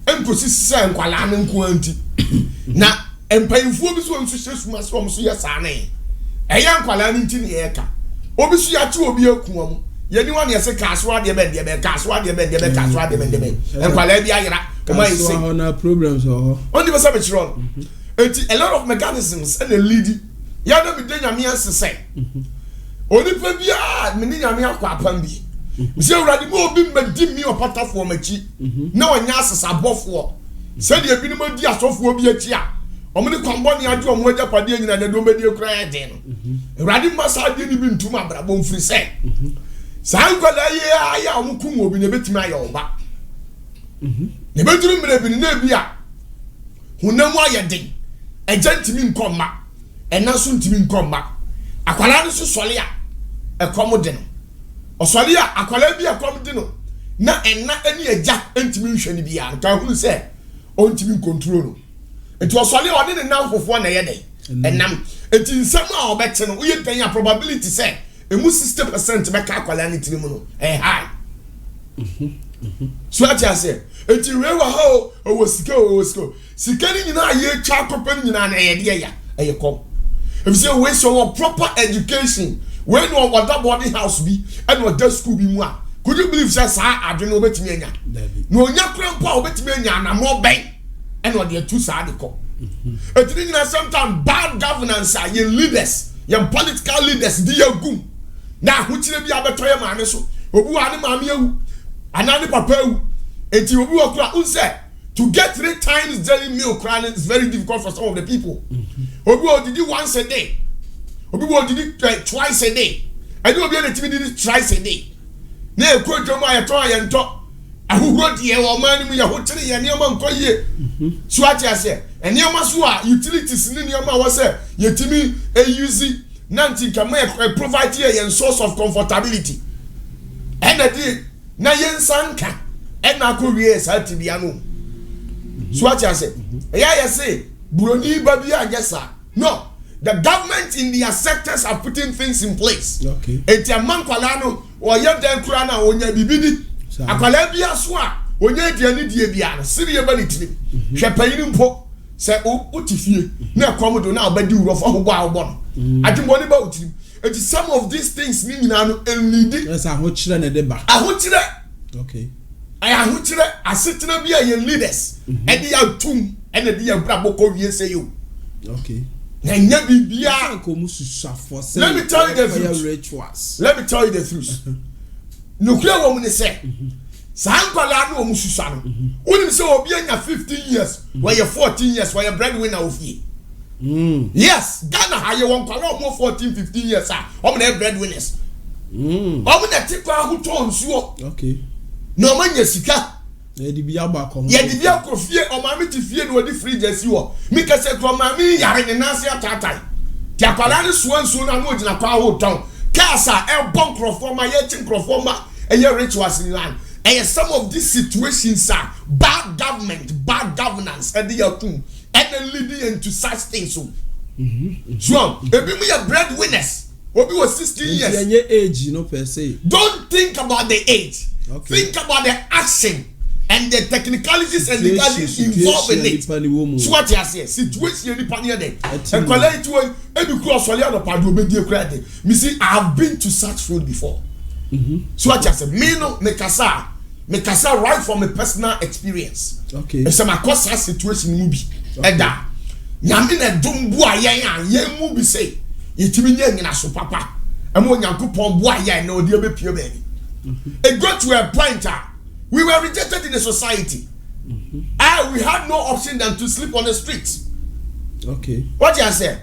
emposi sise nkwala no nko anti na empayinfo bi so nso hyesuma so omso ye saane eya nkwala no nti ne yeka obi so ya che obi akuwa mu ye ni wan ye se kaso ade be kaso ade be kaso ade be nkwala bi ayira o ma yin say na problems only be say chiro enti a lot of mechanisms and the lead ya no bi de nyame asese onipa bi a me ni nyame akwa apam bi se urade mo obi madi mi opatafo machi na onya asesa bofo se de ebi ni mo di asofo obi achi a omni kwambo ni ade omo aja pade nyina na do medi ekura ya den no urade masa de ni bi ntuma brabo mfiri se san kwala ye aya omkum obi ne betimi aye oba ne beturu mre bi na bi a hunamu aye den agentimi nkomma enaso ntimi nkomma akwala no so sole a ekomo den osole a akwala bi akom de no na enna ani agya ntimi nhwani bia ka hunu se ontimi control no enti osole ode ne namfofo na ye den enam enti nsam a obete no uye den ya probability se emu 60% be ka akwala ne tiri mu no high so ati ase enti rewa ho owo sika ni nyina ye twa kopa ni nyina na ye de ya eye kom if say we so proper education when no other boarding house bi and other school bi mu a could you believe say sa adwene obetimi anya no onya krampa obetimi anya na mo ben and the two side ko etini nyina sometimes bad governance are your leaders your political leaders di yagum na hochire bi abeto ye maame so obi wa ne maame ewu anani papa ewu enti obi wa kura unse to get 3 times daily meal crying is very difficult for some of the people obi o did it once a day obi wo did it twice a day and obi na timi did it thrice a day na ekwojo ma yeto ayento ahuhuro de wo man mu ya hotere ye ne ma nkoyie so ati ase ene ma so a utilities ni ne ma wo se yetimi use nanti kama provide ye source of comfortability and the na yensanka and na ko wie sa tibia no so ati ase ya say buroni ba bia agesa no. The government in their sectors are putting things in place. Okay. Eti amankwala no oye den kura na onya bibidi. Akwala bia so a onya diani die bia no siriye ba ni tiri. Hwe payini mpo se otifie na komodo na obadi wuro fo ho agbo no. Adimbo ni ba otiri. Eti some of these things ni nyina no enlidi. Yes, ahochire na deba. Ahochire. Okay. Ahochire asetena bia ye leaders. E di ya tum e na di ya brabo ko wie say you. Okay. Let me tell you the truth. Let me tell you the truth. Nuclear woman is say, Sankwala no mususano. Unim say obi anya 15 years, where you're 14 years, where you're breadwinner of ye. Yes, Ghana hire one kwala more 14, 15 years, sir. Omo na breadwinners. Omo na tikwa who ton so. Okay. No man yesika. Ye di bia ba kom. Ye di bia ko fie o ma me ti fie no di fridge asi wo. Mi ka se ko ma mi yare ne nase atatai. Ti akwala ne so anso na no gina kwa ho ton. Kasa e bon crofoma ye tin crofoma e ye rituals in land. And some of these situations are bad government, bad governance and they are too and leading into such things. So ebi me your breadwinners. Obi was 16 years. Your age, no per se. Don't think about the age. Okay. Think about the action. And the technicalities and the legalities involved in it. So what you say? Situation ni pani ade. And collect to every cross wali ado padu obedi ekurade. Me see I have been to such road before. So what you say? Me no me kasa right from a personal experience. Okay. E say my cause situation mu bi. Eda. Nyame na dombu ayen mu bi say. Yetimi nya nyina so papa. E mo nyankopon bu ayen na odi obepie be ni. It got to a point we were rejected in the society. We had no option than to sleep on the streets. Okay. What you say?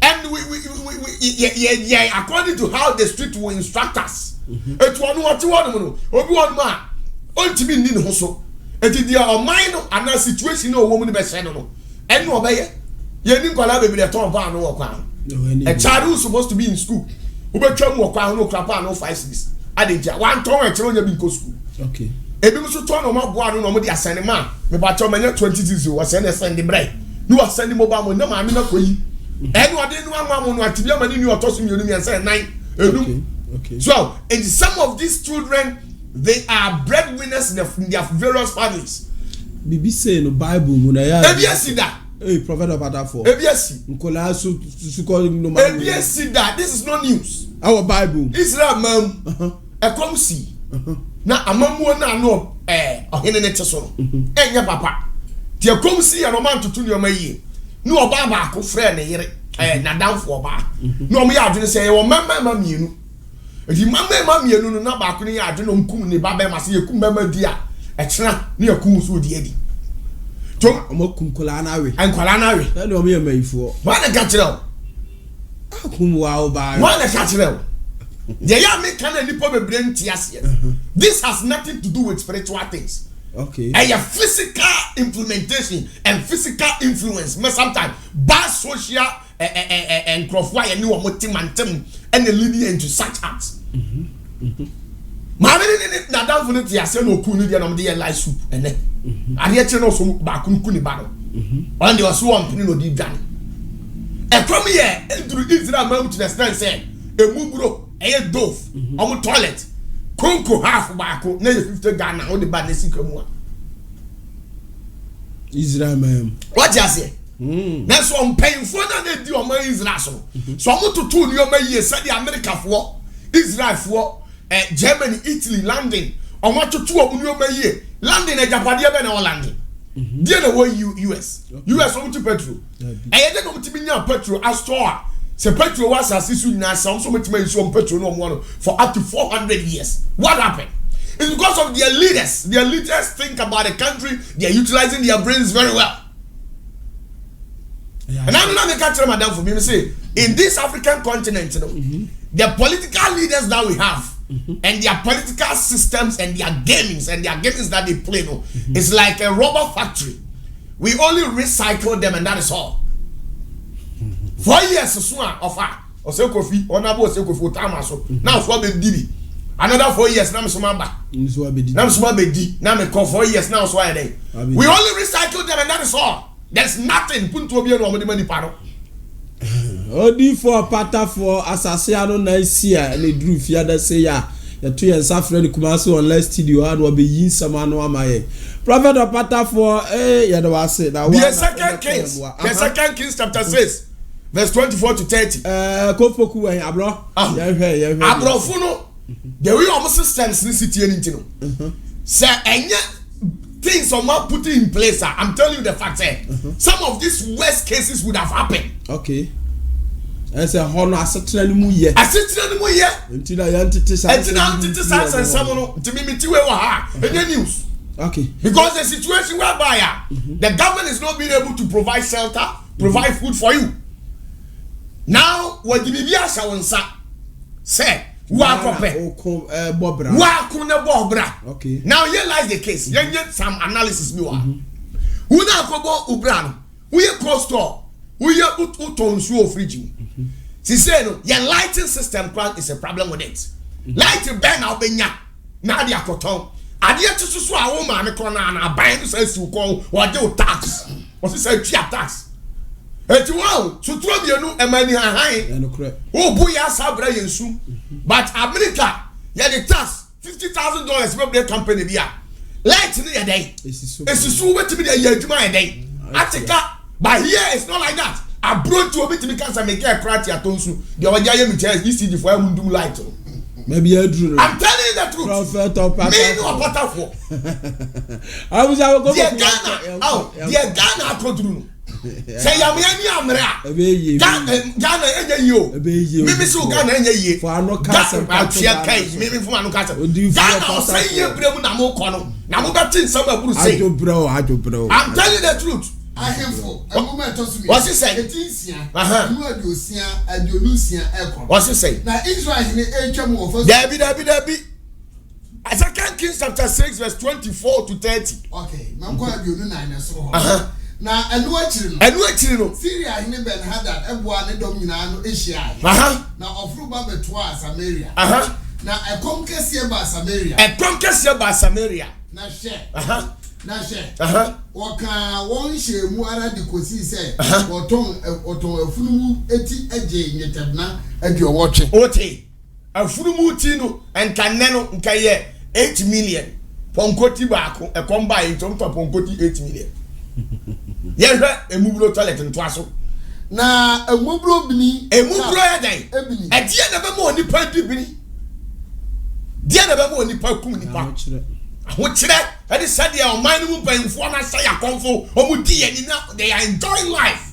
And we according to how the street will instruct us. It was what you want. Obi one man. ontimi ni ne ho so enti dia o mind no ana situation no wo mu ne be hye no eno obeye ye ni nkwala be bi le ton pa no wo kwa a child who's supposed to be in school who be twa mu wo kwa no krapa no 5-6 adenja wan ton e kire onya bi nko school okay ebi muso ton no maboa no mo de asane ma me ba cho manya 20 wo se ne send bread ni wo send mobile mo na ma me na koyi eno ode nu anwa mo no atibia mani ni otoso mienu mi ense 9 enum okay so and some of these children they are breadwinners in their various families bibi say no bible mu na ya ebi asida prophet of Adafo ebi asi nkola su call no man ebi asida this is no news our bible Israel mam ekomsi na amamuo na no ohene ne te so no enya papa ti ekomsi ya no man tutu ne omayi ni oba ba ko frɛ ne yere na danfo oba na omo ya adwene sɛ wo mama mienu edi mama mienu no na ba ko ne ya adwene nkum ne baba ma se yekum mama di a ɛkyena ne yakum so di adi to omo kum kola na we ankola na we na omo ye mayifo ba na ka kyerɛ akum wa oba wa na ka kyerɛ de ya me kan ani po bebre nti ase this has nothing to do with spiritual things okay and your physical implementation and physical influence me sometimes bad social and crofwa ya ni wo motimantem and leading into such acts maame ni na danfo ni ti ase na oku ni dia na de light soup ene ade kire no so ba kunku ni ba no on the so one pini no di dwan e from here enduru Israel mam to the stand say emu bro eye dove omo toilet konko half ba ko na 50 Ghana o de ba na sika mu Israel mam what you say na so on painful na di o ma Israel so omo tutu ni o ma yie say the America for Israel for Germany, Italy, London. On what to two of you may London and Japan, na London. Dear the way US. US on to petrol. I don't know to be near petrol as store. So petrol was as issue now, so much money on petrol no more for up to 400 years. What happened? It's because of their leaders. Their leaders think about the country, they are utilizing their brains very well. Yeah, and I'm not the country, madam, for me to say, in this African continent, the political leaders that we have. And their political systems and their gamings that they play, it's like a rubber factory. We only recycle them and that is all. 4 years so offer or say coffee or na bo say coffee time so now for be dibi another 4 years now me so mamba now so mabedi now me call 4 years now so I dey we only recycle them and that is all. There's nothing put to be no money paro. Odi for pata for asasiano na isia le dru fiada say ya to yen safre Kumasi online studio and will be yin samano amaye prophet of pata for ya do say that one the second Kings chapter 6 verse 24 to 30 kofoku we abro ya abro funo the way almost systems in city anything no say enya things are not put in place. I'm telling you the fact. Some of these worst cases would have happened. Okay. As a honor, I said to mu ye. I said to mu ye. Until I entity and someone to be me news. Okay. Because the situation whereby the government is not being able to provide shelter, provide food for you. Now, what the Biblia say. Okay. Now here lies the case. Here some analysis me wa. Who na kobo ubran? Who ye cost store? Who ye utonsu ofriji? She say no, your lighting system is a problem with it. Light burn now benya. Na dia koton. Ade to so a wo ma me kona na ban no say si ko wo de tax. Wo say tia tax. Eti wow, so tro bienu emani han. Oh boy asabra yensu. But America, yeah, the tax $50,000 for their company bia. Light in the day. It's so wait to be a year to my day. Atika, but here it's not like that. I brought to a bit because I make a crack at Tonsu. The Ojayan Michel, you see the fire will do light. Maybe I drew. I'm telling you the truth. Prophet of Pata. Me no Pata for. I was our go. Dear Ghana control. Say yamani amra. Ghana enye yo. Mimi so Ghana enye ye. For no cancer. Mimi for no cancer. Ghana say ye bremu na mo kono. Na mo betin some aburu say. Ajo bro. I'm telling you the truth. Ahemfo, moment to me. What's he say? Etinsia. Nu adosia, adonusia ekon. What's he say? Na Israel ni etwa mu ofo. Dabi. A second Kings chapter 6 verse 24 to 30. Okay, mamko abionu na ina so. Na enu achiri no. Syria hine Ben Hadad eboa ne dom nyina no Asia. Na ofru ba betoa Samaria. Na ekom kese ba Samaria. Na she. Waka won shemu ara di kosi se oton afunumu eti eje nyetabna adu owotwe. Ote. Afunumu ti no enkanne no nkaye 8 million. Ponkoti baako ekomba itomto ponkoti 8 million. Yehwe emubro toilet nto aso. Na emubro bini ya dai. Ebini. Edie na be mo nipa bibini. Die na be mo nipa kum nipa. Ahokyere ade sadia o man mu panfo na say akonfo omu di yani na they are enjoying life.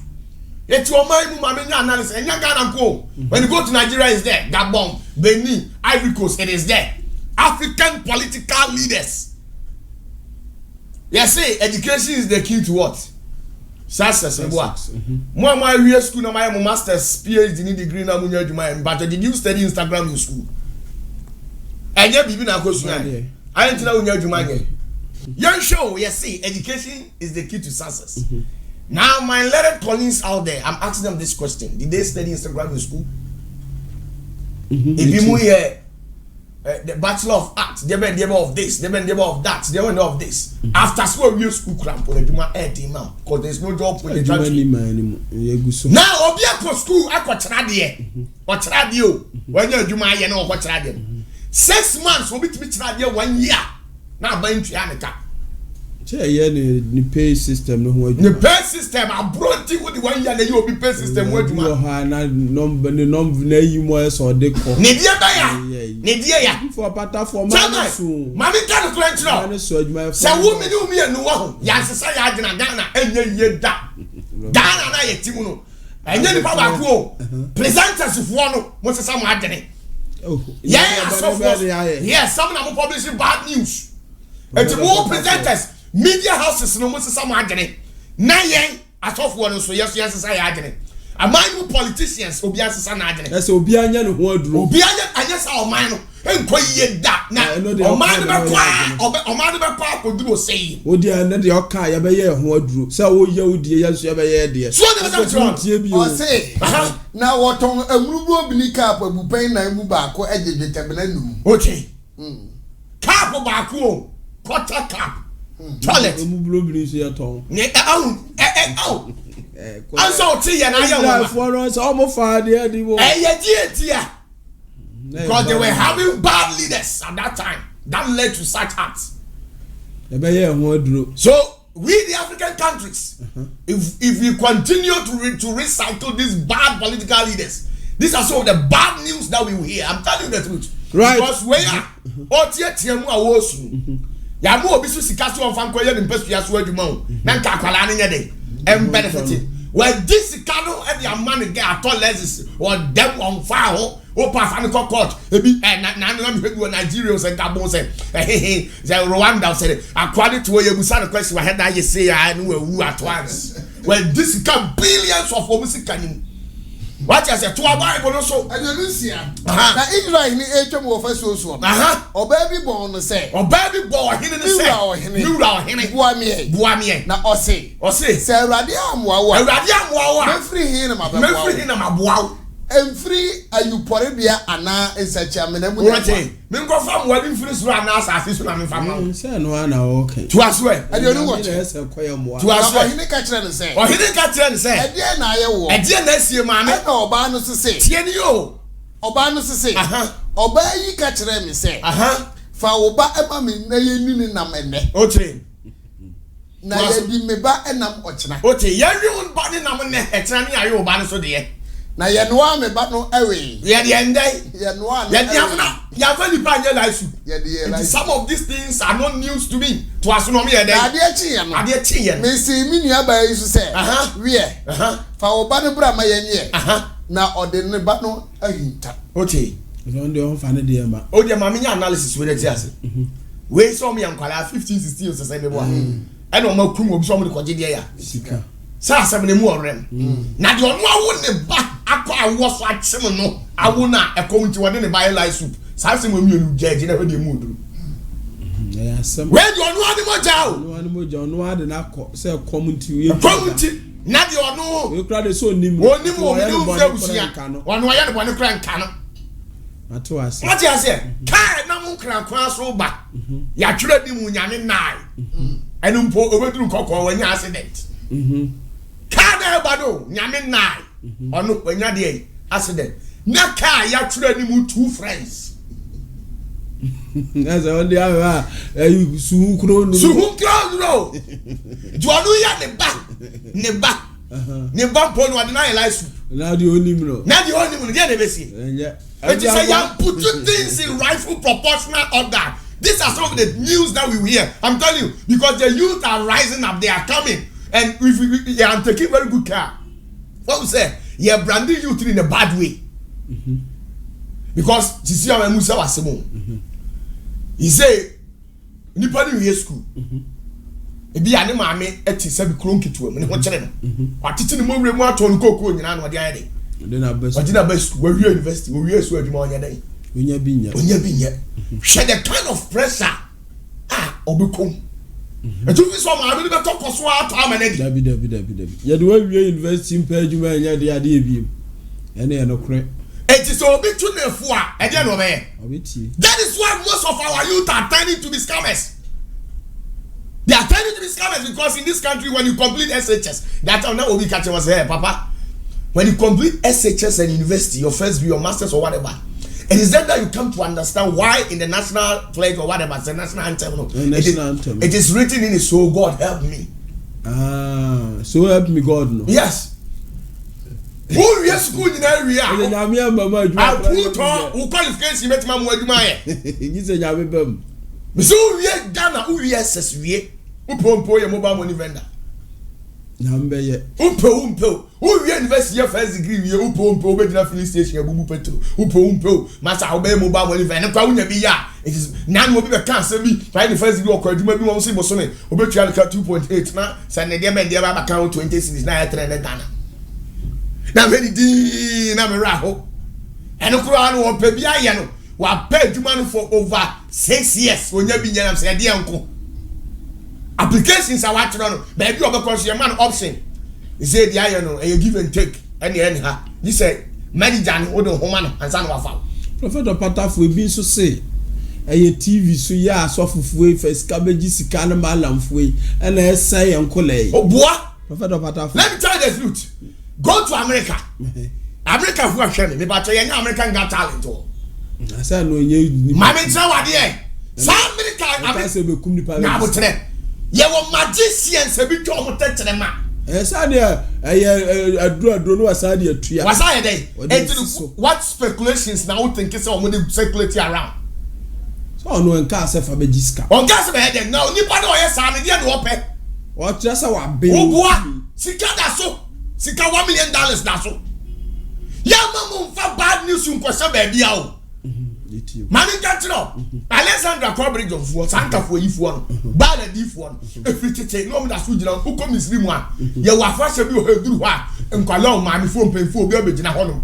Yet o man mu mama nya analysis enya Ghana ko. When you go to Nigeria is there, Gabon, Benin, Ivory Coast, it is there. African political leaders. Yes, say education is the key to what? Success. More my real school na my master's PhD degree na munya adwuma but did you study Instagram in school? Anya bibi na akosua. I ain't know you young show, yes, see, education is the key to success. Now, my learned colleagues out there, I'm asking them this question. Did they study Instagram in school? If you move here, the Bachelor of Arts, they were the of this, they were the of that, they were of this. After school, we school cramp on the Juma because there's no job for the country. Now, Obia school, I got radio. What's radio? When you're Juma, you know what's radio. 6 months will be to be tried 1 year. Now, buying Trianica. The pay system. The pay system, I brought you with the 1 year that you will be pay system. What you have number you more or they call Nidia for a pata for Mammy can't clench now. So, woman, you me and no one. Yes, I did Ghana and ye da. Ghana, I Timuno. And then the Papa presenters of one was some identity. Yes, some of them publishing bad news. And more presenters, media houses, no more some agony. Nayen, I thought one so yes, I agony. A mind politicians, Obias and agony. That's Obianian word. Obianian, and yes, our mind, and quite that. Now, no man park would do say. Oh, dear, and your car, you may hear who drew. So, you dear, yes, you may hear. So, say, now what on a Mubu Binika, who pay Namubako, edit the tablenum. Okay. Cap of Baku, quarter cap, toilet. I saw tea and I am for us almost 5 years. Because they were having bad leaders at that time. That led to such acts. So, we the African countries, if we continue to recycle these bad political leaders, these are some of the bad news that we will hear. I'm telling you the truth. Right. Because we are Otietiamu awosu. Yamu obisu sikasu on fan koye nimpesu yasu adwuma. Na nka akwala ne nyede. Em benefit. Well, this sikano and your money get at all less or them on fire. O pass and court. Ebi na Nigeria say Gabon say Rwanda say according to your busa question I had that you say I know who at once. Well, this can billions of music. What you say to a Bible also? And you see, now Israel ni HM of so. Or baby born say. Or baby boy hidden say. You are him. Buamie. Na ose. Say radiam wawa. Radiam wawa. Free him my baby. Free him my boy. And free you poribia ana insechamene mu. Rote. Me go fam wedding free so ana asase na me fam. Say no na okay. To aswe. And you know what? To aswe. Hine ka kire ne say. O hine ka kire ne say. E dey na ye wo. E dey na sie ma me. Na oba no se say. Tie ni yo. Oba no se say. Oba yi ka kire me say. Fa oba ema me na ye nini na me. Oche. Na ye di me ba enam ochina. Oche, ye ri un ba ni na me ne etna ni ayo oba no so de ye. Na ye noa me ba no ewe. Ye de endai. Ye noa. Ye de amna. Ya fa ni pa nye life. Ye de life. Some of these things are not news to me. To aso me ye dey. Ade chi ye no. Ade chi ye. Me si mi nua ba yi so say. We. Fa oba no bra ma ye nye. Na ode ne ba no ahinta. Okay. So on the fan de ma. O de ma me nya analysis we dey ase. We so me yankwala 15 16 so say me bo. E no ma kum obi so mo de koje de ya. Sika. Sa asem ne mu orem. Na de ono awo ne ba akọ awo so akyem no awo na ekom ti wode ne buy life soup. Sa asem mo mienu jeje na we de mu oduru. When you no animal jaw. No animal jaw no ade na say community. Community. Na de ono. We kra de so nim. Onim o mi no fe busia. Ono ya de bone kra nka no. Ato ase. What you say? Kai na mo kra kwa so ba. Ya twere di mu nyame nai. Enu mpo obeduru kokko wanya accident. Kai na ba do nyame nai. Ono wanya de accident. Na kai ya twere ni mu two friends. That's all the other. Suhukro no. Juanu ya ne ba. Ne ba po no adina life soup. Na the only no. Na the only no. There dey see. It is a young put things in rightful proportional order. These are some of the news that we will hear. I'm telling you, because the youth are rising up, they are coming, and if we are taking very good care. What we say? You are branding youth in a bad way. Because you see how Musa was saying. He say, "Nipa ni we school. Ebi ane maame eti sabi kron ketuwa me ne ho kire no. Atete ne mo wure mu ato no kokoro nyina no de ayede. Then na best. Ojina best we university, we so adwuma onya den. Onya bi nya. Share the kind of pressure obekom. Etu fi so maame ni beto koso ata amane di. Dabi. Ye de we university mpa adwuma nya de ade ebiem. Ene ye no kure. It is so big to the four. That is why most of our youth are turning to be scammers. They are turning to be scammers because in this country, when you complete SHS, that time now we catch was here, Papa. When you complete SHS and university, your first your masters or whatever, it is then that you come to understand why in the national flag or whatever, it's the national anthem. No, anthem. It is written in it. So God help me. So help me God. No. Yes. Who we school in area? I put who qualification met my adwuma ye. You say nyame bam. Me so we Ghana who we SS we. Who pompo your mobile money vendor. Nyambe ye. Who we university first degree we who pompo be na filling station abubu petrol. Who pompo master obey mobile money vendor. Kwa unya bi ya. It is nan mo bi be can say bi find the first degree okwa adwuma bi mo say bo so me obetua 2.8 na say ne dia be ba kan 20 cities na 300 Ghana. Na very di na me raho eno kura no opa bi aye no wa pa adwuma no for over 6 years onya bi nyam say de enko applications are what no ba bi obekọ so man option he say the aye no e give and take any ha he say manager no do homa no ansa no wafa Prophet Opatafo bi so say eye TV so ya asofufuwe first cabbage sika na malamfuwe na esay enkolai oboa Prophet Opatafo. Let me tell you the truth. Go to America. America who are sharing. But you American got talent. I said no ye. Mama tell what there. Some America. I say be kum ni pa. Na botre. Ye wo magicians e bi twa mo tetere ma. Said there adro no asade atua. Wasade dey. What speculations now think say o mo dey circulate around. So no enka say fa be jiska. On gas be head now nipa no ye sa me dey no ope. O tira say wa be. Oboa. Sika da so. Sika $1 million da so. Ya mamu mfa bad news nkwose ba bia o. Mami katro. Alexandra Cobridge of what Santa for if one. Bad and if one. If you take no da so gina ko misri mu a. Ye wa fa se bi o heduru ha. Nkwala o mami fo mpemfo obi obegina ho no.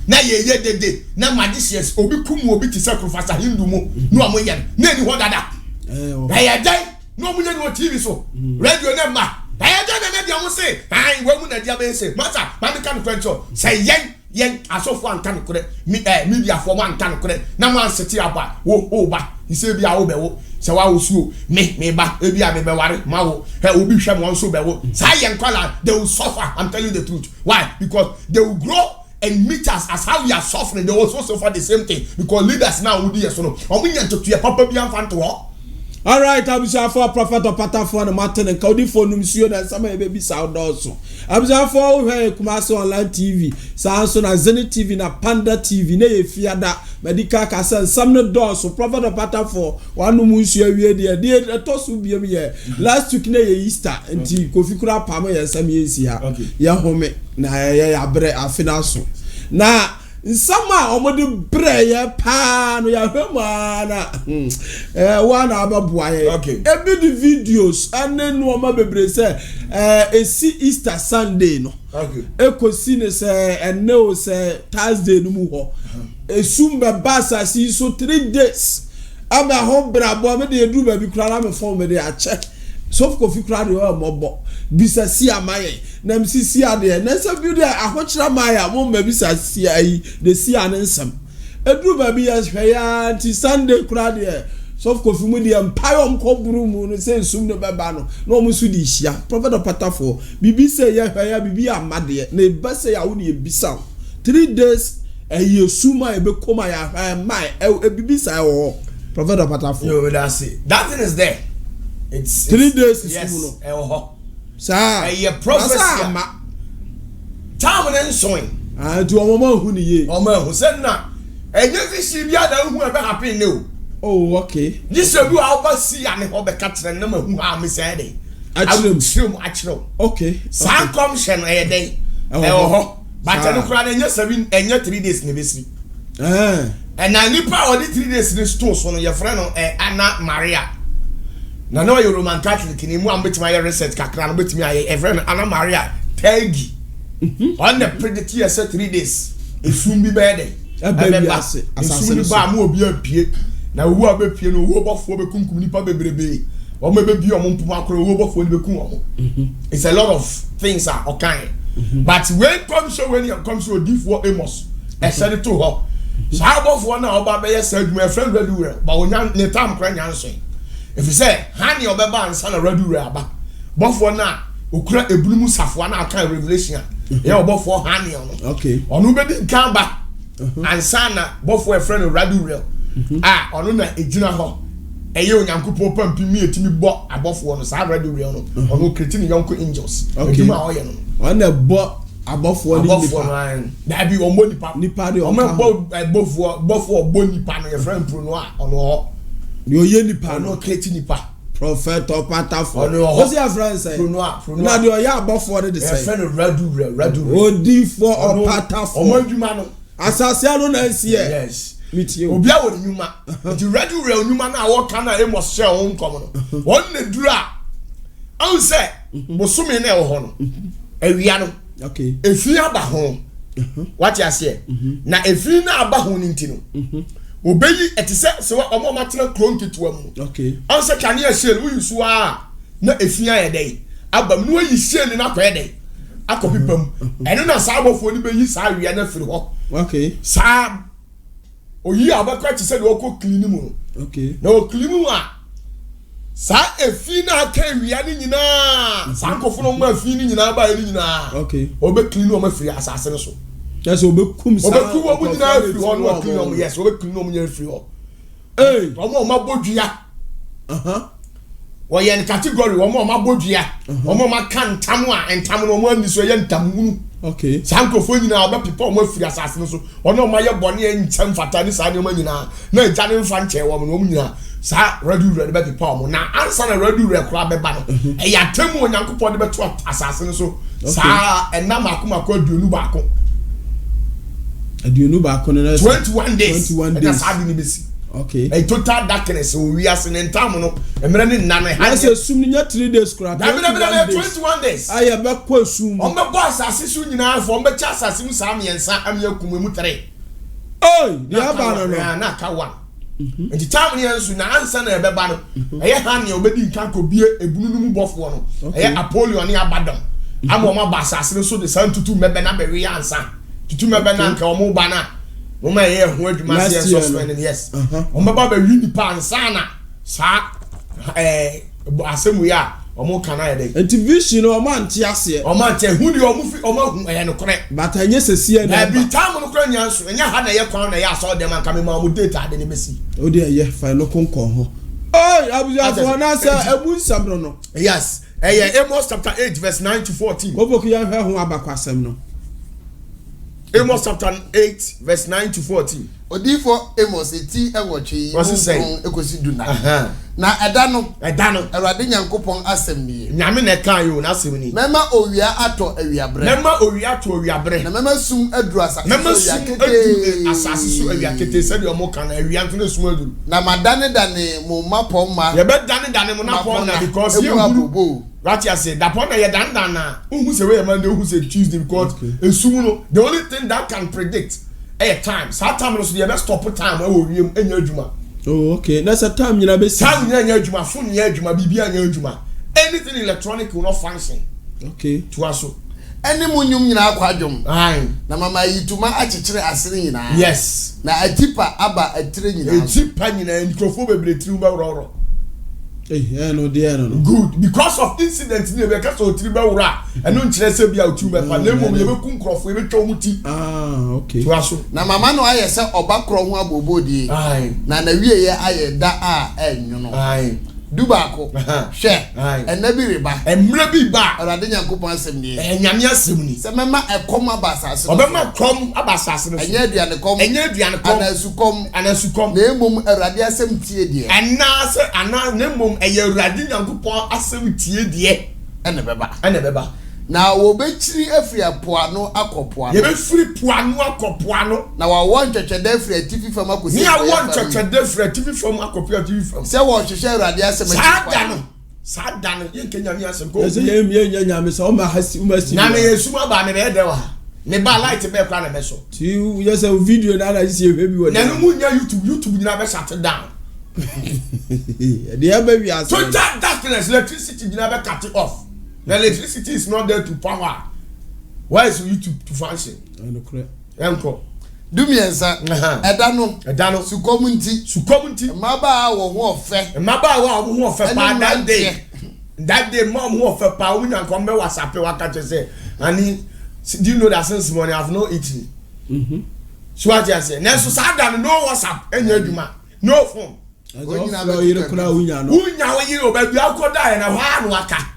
Na ye dede na magicians obi kum obi ti sacrifice hindu mu. No amoye na ni ho dada. Na ye dai no mu ye no TV so. Radio na ma. I don't know what you say. I won't let you say, Master, Mammy can control. Say, yen, I saw one can correct media for one can correct. No one sit about. Oh, but he said, be our bell. So I will sue me back. Maybe I may be worried. Mao, her will be shame one so bell. Say, color, they will suffer. I'm telling you the truth. Why? Because they will grow and meet us as how we are suffering. They will also suffer the same thing. Because leaders now will be a son. Or we need to your papa be fan to walk. All right, abisa for Prophet Opatafo na maten nka odi for numsuo na sama e be sound also. Abisa for we Kumasi online TV, Sanso na Zenith TV na Panda TV na ye fiada medical kasa sam no also Prophet Opatafo wanu munsuo wie de tosu biem ye. Last week na ye Easter nti Kofi kura pam ye sam ye si ha. Ye home na ye abre afina so. Na nsama omode breye pa no ya hwema na wana ababuaye ebi the videos anenu oma bebre say esi Easter Sunday no ekosi ne say eno say Thursday no mu ho esum be basa si so 3 days ama ho brabo me de edu ba bi kura na me phone me de a check soft coffee kura de o mobo bisa si amaye na msisi ade na se bi de ahokyera maya mo ma bisa si ayi de si an nsam edu ba bi ya hwaya anti Sunday kura de soft coffee mu de empire ko buru mu no se nsum no beba no na o su di hia prophet opatafo bibi se ya hwaya bibi amade na eba se ya wo ne bisa 3 days suma ebe koma ya mai bibi sa wo prophet opatafo yo that's it that thing is there it's 3 days yes, is no sa prophecy time and showing to omo hu ni ye omo hu say na enye fishi bia da hu e be happen ne o oh okay this will be our see and ho be catch na ma hu ha me say dey achiro okay sa come shen e dey but no kura enye 3 days ne besi and na nipa o di 3 days ne store so no your friend no Anna Maria na no you Roman Catholic ni mu ambetima ya research kakra no betimi aye e friend Anna Maria Peggy on the predict you say 3 days efum bi be dey efum ba mu obi apie na wo abepie no wo bofo be kunkum nipa bebrebe o me be bi o mo mpuma akro wo bofo ni be kun o it's a lot of things are okay but when comes so when you comes to D4 Amos e said to her sa bofo na oba be yes adwuma friend ready well but wonya ne tam kra nyanso if you say hani obeba ansa na ready well aba bofo na okura ebulumu safo na aka revelation e obofo hani ono okay onu be di kan ba ansa na bofo e friend ready well ono na ejina ho eye onyankopon pampi mi etimi bo abofo no sa ready well no ono kreti ni yonko angels eduma ho ye no ona bo abofo ni nipa da bi omo nipa de omo bofo bo nipa no ye friend pro no ono ni oye nipa no kreti nipa prophet opatafo o se afran say pro no na de oya abofo de say friend ready odi for opatafo omo adwuma no asase anu na nsie yes obi a woni nyuma the ready real nyuma na wo kan na Amos share on kom no won na dura an say bosome na e ho no awia no okay efi aba ho what you say na efi na aba ho ni ntino obeyi etise se omo matena kronketua mu okay an say kan ya share wo yusu a na efi aye dey abam no yi share na kwa dey akopipam eno na sa abofo ni beyi sa awia na firi ho okay sa oyi abakwa ti se de okọ clean mu okay na o clean mu a sa efi na aka wia ni nyina sa nkofo no ma fi ni nyina ba ni nyina okay obe clean o ma firi asase no so yes obekum sa obekum o nyina firi ho no clean o yes obe clean o nyina firi ho omo ma bodua wo ye ni category omo ma bodua omo ma kan ntam a ntam no mo ani so ye ntam hunu okay sankofo nyina oba pipo mo afiri asase no so ono ma ye bone encham fatani sa ne ma nyina na eja ne mfa nche wo mo nyina sa ready be pipo mo na ansa na ready kura be ba no e ya temu onyankopon de beto asase no so sa enam akomako aduonu baako no na 21 days na sa bi ni besi okay a total darkness we are in time no emre ni nana ha se sum ni 3 days kura 21 days aya be kwa sum on be boss asase nyina fo on be cha asase mu sa miensa am yakum mu 3 oi dia ba no na ka 1 enti time ni ensu na ansa na ebe ba no eye ha ne obedi nkan ko bie ebunu nu mu bofo no eye Apollyon ni Abaddon am o ma ba asase so de san tutu mebe na be wi ansa tutu mebe na nka o mu ba na Mama ye ho adwuma se so spend yes. Omo ba wi ni pa ansana sa asemu ya omo kana ye dey. Enti vision omo ante ase. Omo ante hu ni omo fi omo hu ye no kore. But anye sesie na. Bi time no kore nyanso. Enya ha na ye kwan na ye aso dem anka me ma omo data de ne besi. O de ye fa no konkon ho. Oh, abuja for na say ebu nsam no. Yes. Amos chapter 8 verse 9 to 14. Oboku ya hwe ho abakwasem no. Amos chapter 8 verse 9 to 14. Odifo Amos eti ewotwe ekosi duna. Na eda no Awurade Nyankopon asem ni. Nyame na kan yo na asem ni. Mema owia ato awiabre. Na mema sum aduru asase so awiakete se de omo kan awia nto na sum aduru. Na madane mo mapom ma. Ye be dane mo na pon na because you abubo. Right you say that point na ye dan na. Who say we Monday, who say Tuesday because esum no the only thing that can predict a time. Sa time no so ye be stop time e wo wiem enya adwuma. Oh, okay. That's a time you know be time nya adwuma phone nya adwuma bibia nya adwuma anything electronic will not function. Okay. To aso ene munyum nyina akwadwom na mama yituma akekere asere nyina yes na atipa aba atire nyina atipa nyina mikrofo bebre tiri ba woro no there no good because of incident ni be ka so tiri ba woro eno nkire se bia otu be fa na mom ye be ku nkrofo ye be twa muti okay to aso na mama no aye se obakro ho abobodie na wie ye aye da enwono Dubako, share, and never riba, and maybe bar, or I didn't go on some day, and Yamia Simni. Some member a comma bassas, or member come abassas, and yet the come, and yet the come as you come, and as you come, name a radia sem tea, and now, sir, and now name a year radian coupon as some tea, and a beba. Now, obetri every poano akopoano. You free poano akopoano. Now, I want to check every TV from a position. I want to check every TV from a copy of TV from. Say what you share radia Sadano. Sadano. You can have your go. Yes, you so my has you must. Name is Suma Bane Dewa. Neba light to be a plan of measure. You just a video that I see a baby. Namunya YouTube never shut it down. The baby has so that darkness, electricity never cut it off. The electricity is not there to power. Why is YouTube to function? I know correct. Uncle. Do me answer. Edano. Sukomunti. Maba wo fe. Maba wo fe pa that day. That day mom who fe pa we na come be WhatsApp waka say. And do you know that since morning I've not eaten? So what you say? Na so sada no WhatsApp enya adwuma. No phone. Unya no. Unya we yiro ba bia koda na hwa no aka.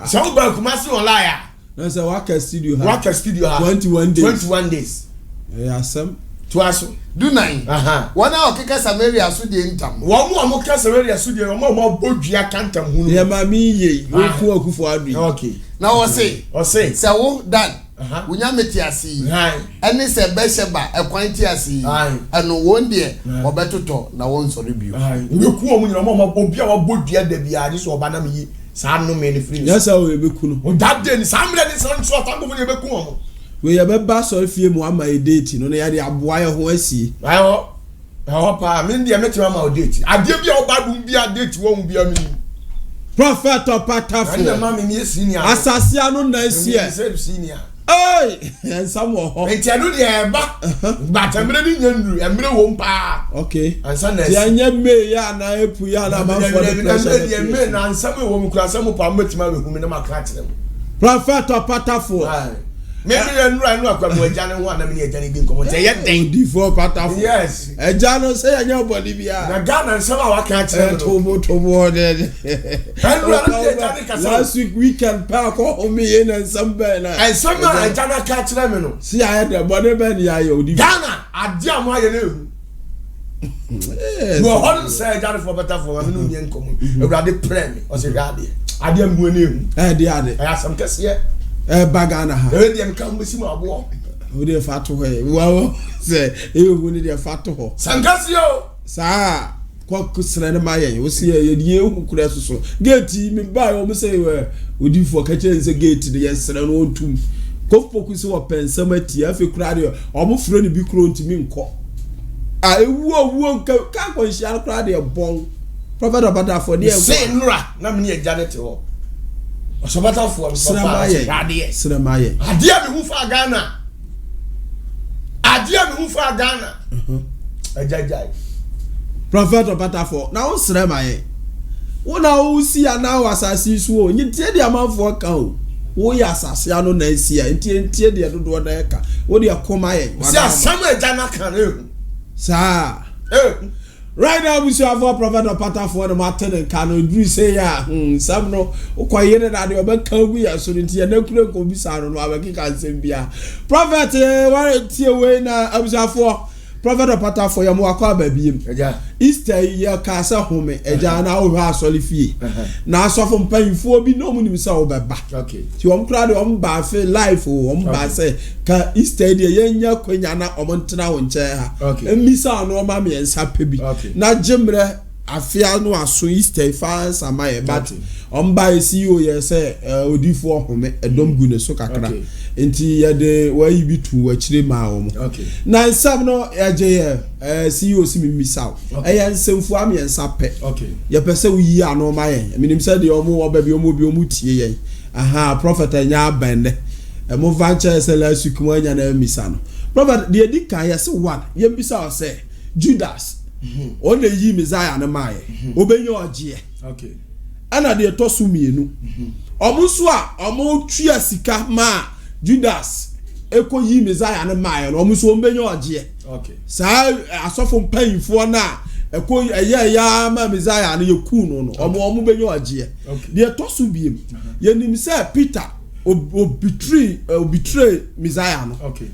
So back Kumasi on liar. That's a worker studio. 21 days. Yeah, some. To us. Do 9. 1 hour kika Samaria so de ntam. One more kika Samaria so de more bodua kantam hu. Yeah, mami ye. Wo ku akufo adui. Okay. Now say. Say wo dan. Wunya meti asi. Ene se be sheba ekwan ti asi. Eno won de obetoto na won sori bio. We ku omu nyina mo obia wa bodua da bia so oba na me sa no me ne free. Yes we be ku no. That day ni samre ni san so tango mo be ku omu. We ya be ba so fie mu ama e date no ya de aboa ye ho asi. Ayo. Ayo pa me de meti ama o date. Ade bia oba dum bia date wo mu bia mi. Prophet Opatafo. And mama me senior. Asasia no na sie. Senior. Hey, and some more. Entiano de ba. But emre ni nyandru, emre wo mpa. Okay. And Sunday. Ti anya me ya na epu ya na ma for the pressure. Emre me na ansame wo mu kura ansame pa metima we hu me na makra kire. Prophet Opatafo. Me anu akwa mo eja ne ho na me ne eja ne bi nkomo te ye den. Di4 Opatafo. Yes. Eja no say anya body bia. Na Ghana nsama wa ka kire. Tobo de. Last weekend pa ko me ye na nsamba na. And some eja na ka kire me no. See I the body ben ya yo di. Ghana ade am aye na ehu. No hon say eja for better for me no nye nkomo. Ewrade pray me o se gade. Ade am hu na ehu. Ade. I asam kese Bagana ha. Dem kan besi ma abo. O de fato he. Wow. Say e hu ni de fato ho. Sankasio. Sa kwa kusere ne maye. O se ye de ehu kura soso. Gate mi ba o mo say we odifo ka che nse gate de yesere no ontum. Kofoku se wo pensam ati afi kura de o mo fro ne bi kro ntimi nko. A ewu ka ko nsia kura de bon. Prophet Opatafo de e. Say nura na me ne Janet ho. Osobata Sinamaye. Adia me hu fa Ghana. Ajajai. Prophet Opatafo. Na wo Sinamaye. Wo na wo si ana wasasi so o. Nyi tie de amanfo ka o. Wo ya asase ano na esi a. Ntie de dodo na eka. Wo de akomaye. Si asam ejana kan ehu. Sa. Right now we have a Prophet Opatafo no matter and can do say ya some no okoye na de obeka gu ya so nti ya na kure ko bisa no abeka nsem bia Prophet ware tie we na abusafo Prophet Opatafo ya mo akwa babiem Easter ya ka sa home eja na wo ha asoli fie na asofo mpanfo bi no mu nim sa wo beba okay ti wo mkra de wo mba fe life wo mba se ka Easter de yenya kwanya na omontena wo nche ha emisa no ma me ensa pebi na jemre afia no aso Easter fa samaye but omba CEO ye se odifo home edom gu ne so kakra enti ya de wa yi bitu akire ma wo mo okay na nsam no ya je CEO si mimisaw ya nsemfu am ya nsape okay ya pese wo yi ano ma yen minim se de omo oba bi omo tie yen aha prophet anya abende mo vancha se la sukumo anya na misa no prophet de di kan ya se one ye bisa o se Judas on yi Messiah na ma yen obenye ogie okay ana de to su mienu omo so a omo twa sika ma Judas eko yi Messiah na ma yen omo so obenye ogie okay sa asofo mpanyifo na eko ya ma Messiah na yeku no no omo benye ogie de to su biem ye nim se Peter o betray Messiah no okay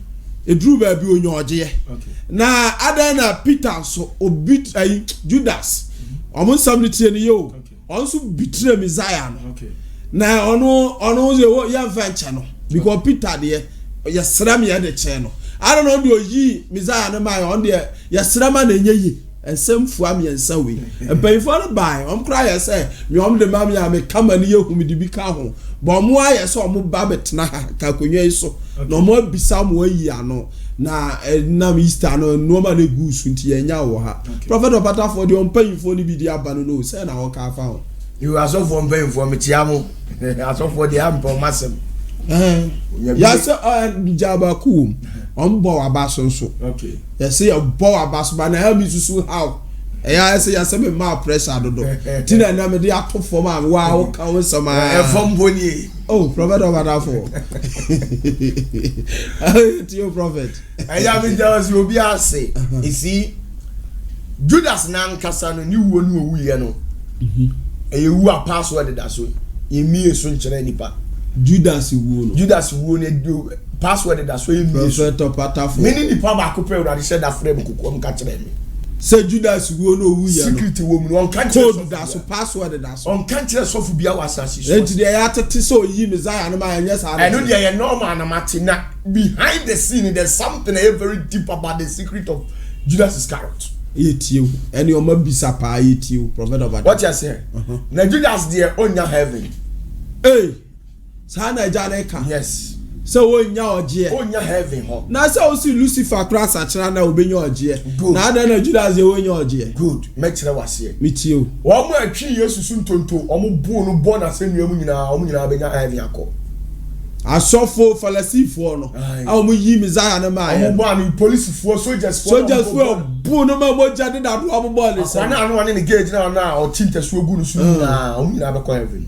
edru ba bi onye ogie okay na adana Peter so Judas omo nsam ne tie ne yo also betray Messiah no okay na ono ze ya venture no because Peter de ya sram ya de che no I don't know do yi Messiah no my on de ya srama na enyeyi ensem fuam ya nsa we empayfo no bai cry ya say me de mam ya me kama ne yehu me de bi ka ho bo mo aye so mo ba betna ka konwa so no mo bisa mo ayi ano na na Easter no ma na gusu nti ya nya wo ha prophet opata for de empayfo ni bi di aba no say na wo ka fa ho you are so for empayfo me tiamo aso for de am po masem ya se jaba ku on bo abaso so okay ya se ya bo abaso ba na help me susu how ya se ya se me ma pressure dodo tina na me dey ato form am wa o ka wo sama e form boni oh prophet of that for to prophet ya me just you be ase you see Judas nan kasa no ni wo no wu ye no e wu a password da so yemi so nkere nipa Judas wo ne do password da so yemi prophet of patafo many nipa ba ko pe urade she da frame kokom ka kire me say Judas wo no wu ye no secret wo mu on kan code da so password da so on kan kire so fu bia wasasi so enti de ya tete so yi Messiah no ma anya sa I know they are normal na matina behind the scene there's something very deep about the secret of Judas Iscariot yetio any o ma bisa pa yetio prophet of what you say na Judas there onya heaven sa na jana ka yes so onya ogie onya heaven ho na so o si Lucifer cross achira na obenya ogie na ada na Judas ye onya ogie good mekire wase mitio wo mo atwi Yesu suntonto o mo bu no bo na senua mu nyina benya heaven akọ asofo falasifo no a mo yi Messiah na ma ya mo bo an police fo soldiers fo bu no ma mo jade da do mo bo le sa na anu ne gauge na o tintesu ogu no su na o nyina be ko heaven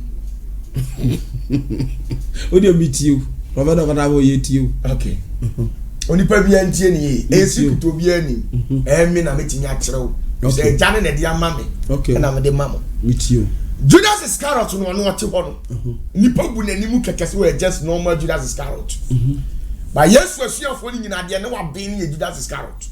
Odio mitio prophet of that yetio okay oni pa bia ntie ni esi kuto bia ni emi na metinya kirew se jane na dia mame na me de mamo mitio Judas Iscariot no no ote ho no nipa bu nanimu kekese we just normal Judas Iscariot ba Yesu asuafo ni nyina de ne wa ben ni Judas Iscariot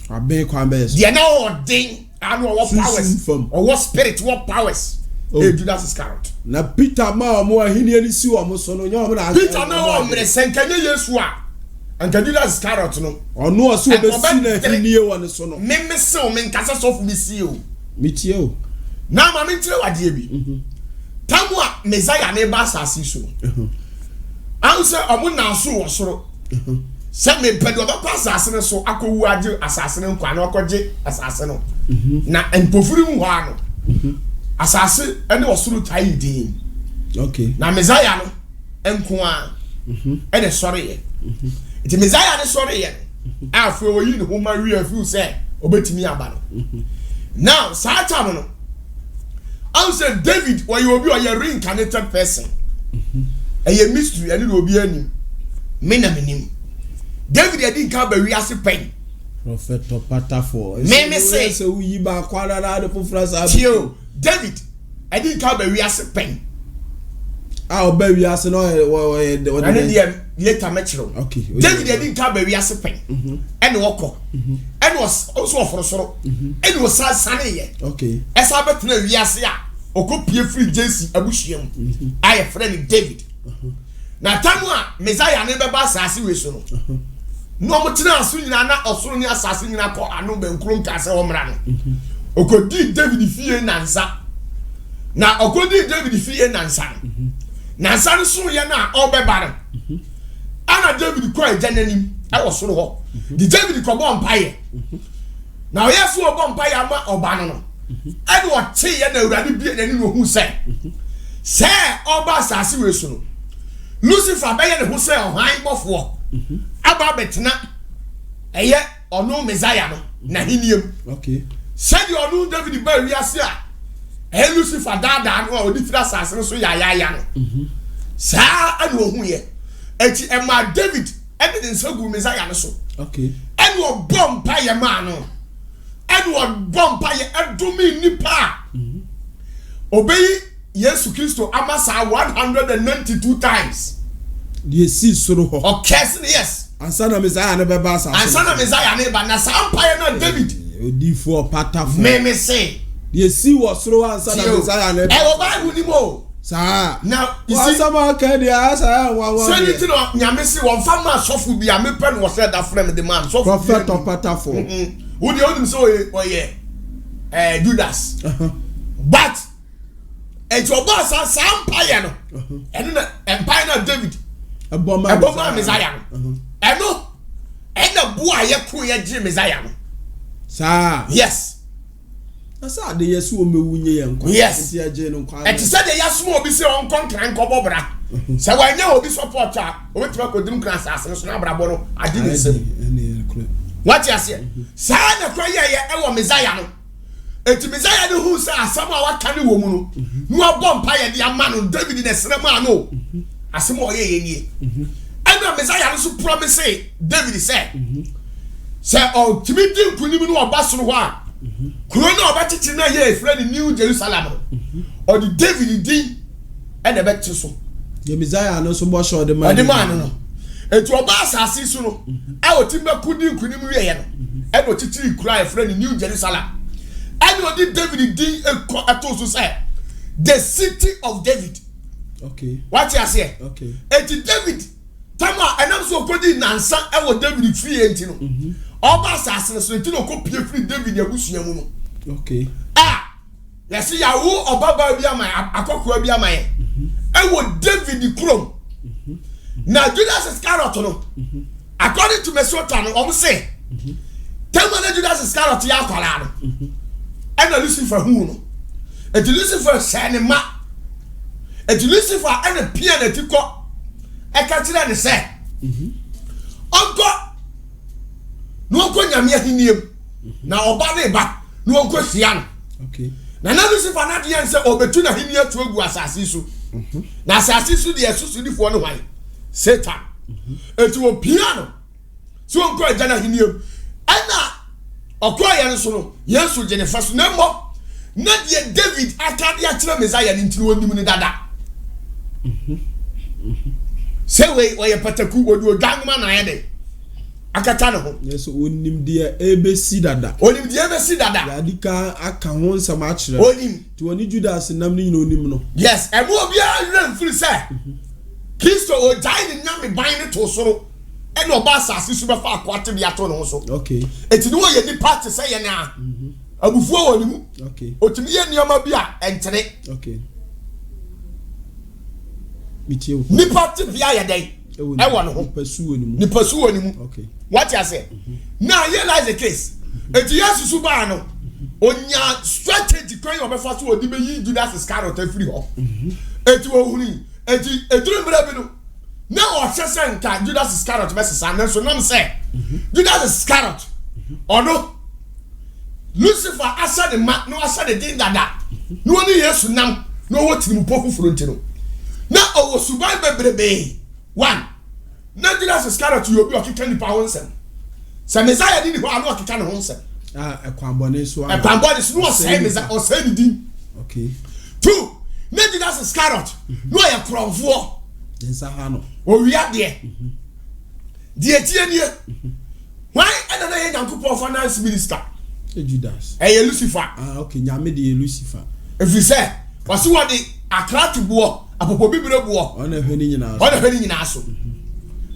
abe kwa be de na ordin anu o powers o spirit what powers Judas Iscariot na Peter ma mo ahini ani si o mo so no nya o na Peter na o mre senkanye Yesu a anka Judas Iscariot no ono o so be si na ahini e won so no me se o me nkasa so fu mi si o mitie o na ma me ntire wade bi tamu a Messiah na ba asasi so anse omo na so wo soro se me pedo ba asase ne so akowu age asase ne nkwa na okoje asase no na empofuri mu ho ano asase ene osuru tai din okay na Messiah no enko a ene sori ye iti Messiah ne sori ye afu oyi ne ho ma wi afu se obetimi aba no now satan no I said David why you be a reincarnated person a mystery and it will be any menim David didn't come by reasi pen prophet patafo me say so yi ba kwara na de fufra sa tio David I didn't come by reasi pen ba reasi no and then later metro okay David didn't come by reasi pen and woko and was also for soro and was sane ye okay esa betna reasi a okopie free Jesse abuhiem I friend David na tamu a Messiah ne beba asase we so no no motena aso nyina na osoro ni asase nyina ko anu benkrum ka se omra no okodi David fie nansa na okodi David fie nansa nansa no so ye na obeba no ana David kɔ agyanim ɛwɔ soro hɔ di David kɔ bɔ mpaeɛ na ɔyɛ so ɔbɔ mpaeɛ ama ɔba no ɛde ɔte yɛ na awurade bie n'ani no hu sɛ ɔba asase wɔ so no Lucifer bɛyɛ ne ho sɛ ɔhan bɔfoɔ aba betena ɛyɛ ɔno Messiah no na hiniam sɛdeɛ ɔno David ba wiase a ɛyɛ Lucifer daadaa no a ɔde firi asase no so yayaya no saa ɛna ɔhu yɛ eti ɛma David ɛde ne nsa gu Messiah no so ɛna ɔbɔ mpaeɛ maa no ɛna ɔbɔ mpaeɛ ɛdome nipa obeyi Yesu Kristo ama saa 192 times the see soro ho okay yes ansana Messiah ne beba sa ansana Messiah ne ba na saa mpaeɛ na David odifo patafo me say the see was soro ansana Messiah ne ɛwɔ Bible ni mo saa now you see sama ka dia saa wa sɛ ni ti no nyame se wɔn fa ma sɔfo bi a me pɛ no wɔ sɛ da frame the man sɔfo prophet patafo wo de onim so oyɛ Judas but ejo ba sa mpaeɛ no ɛno na mpaeɛ na David ɛbɔma Messiah no ɛno ɛna boa yɛ ko yɛ gye Messiah no saa yes asa de yesu o mewunye yɛ nkwa yes ti agye no nkwa ɛti sɛ de yaso obi se on konkran nkɔbɔ bra sɛ wanya obi support a obetuma kodim kran asase no so na brabɔ no ade ne nsɛm what you say saa na kɔ yɛ ɛwɔ Messiah no eti Messiah no hu sɛ asɛm a waka ne wɔ mu no no abɔ mpaeɛ de ama no David ne srɛ ma no asɛm a ɔyɛ yɛ nie ɛna Messiah no so promise David sɛ ɔtumi di nkunim no ɔba soro hɔ a kuro na ɔbɛtete na yɛ efra ne New Jerusalem no ɔde David din ɛna ɛbɛte so yɛ Messiah no so bɔ hyɛ ɔde man no etu ɔba asase so no a ɔtumi bɛko di nkunim wiɛ yɛ no ɛna ɔtete kuro a efra ne New Jerusalem ɛna ɔde David din ɛto so sɛ the city of David okay what you say okay eti David tama ɛnam so kodi nansa ɛwɔ David fie enti no ɔba asase no so enti no kɔ pie firi David abusua mu no okay yɛsi yawo ɔbaba bi ama akɔkɔa bi ama yɛ ɛwɔ David kurom na Judas Iscariot no according to Mesota no ɔmo se tama na Judas Iscariot yɛ akwala no ɛna Lucifer hu no eti Lucifer hyɛ ne ma eti Lucifer ɛna pia na ti kɔ ɛka kyerɛ ne sɛ ɔnkɔ na ɔnkɔ nyame ahenniam na ɔba ne ba na ɔnkɔ hyia no okay na Lucifer na deɛ sɛ ɔbɛtu na ahenni atu agu asase so na asase so deɛ susunifoɔ no hwan Satan eti wɔ pia no so ɔnkɔ agya na ahenniam ɛna ɔkɔ yɛ no so no Yesu gye ne fa so na mmɔ na deɛ David aka de akyerɛ Messiah ne ntini wɔnim ne dada sɛ wei ɔyɛ pataku wɔde odwanoma na ayɛ de akata ne ho yes onim deɛ ebesi dada yadi ka aka ho nsɛm akyerɛ onim ti wɔne Judas nam ne nyina onim no yes ɛmo obi a yɛn mfiri sɛ Kristo ɔgyae ne nyame ban ne to soro ɛna ɔba asase so bɛfa akwate bi ato ne ho so okay eti ne wɔyɛ nipa te sɛ yɛ na abufuo wɔ ne mu okay otumi yɛ nneɛma bi a ɛntere okay nipa te bia yɛ dɛn ɛwɔ ne ho nipa su wɔ ne mu okay what you say now realize the case eti Yesu su ba no onya strategy kwan ɔbɛfa so odi bɛyi Judas Iscariot afiri hɔ eti wo huni eti eduru mbere bi no na ɔhyɛ sɛ nka Judas Iscariot bɛsesa nanso nam sɛ Judas Iscariot ɔno Lucifer ahyɛ ne ma na ahyɛ ne din dada na wɔne Yesu nam na ɔwɔ tirimupo foforo nti no na ɔwɔ suban bebrebe one na Judas Iscariot yɛ obi ɔkeka nipa ho nsɛm sɛ Messiah di ne hɔ ano ɔkeka ne ho nsɛm ɛkwanbɔne so no ɔsɛe Messiah ɔsɛe ne din okay two na Judas Iscariot na ɔyɛ korɔmfoɔ nsa ha no owia deɛ deɛ tie nie why ɛna na yɛ Nyankopɔn finance minister Judas ɛyɛ Lucifer okay nyame de yɛ Lucifer ɛfiri sɛ wɔse wɔde akrate boɔ apɔpɔ bibire boɔ ɔna hwɛ ne nyinaa so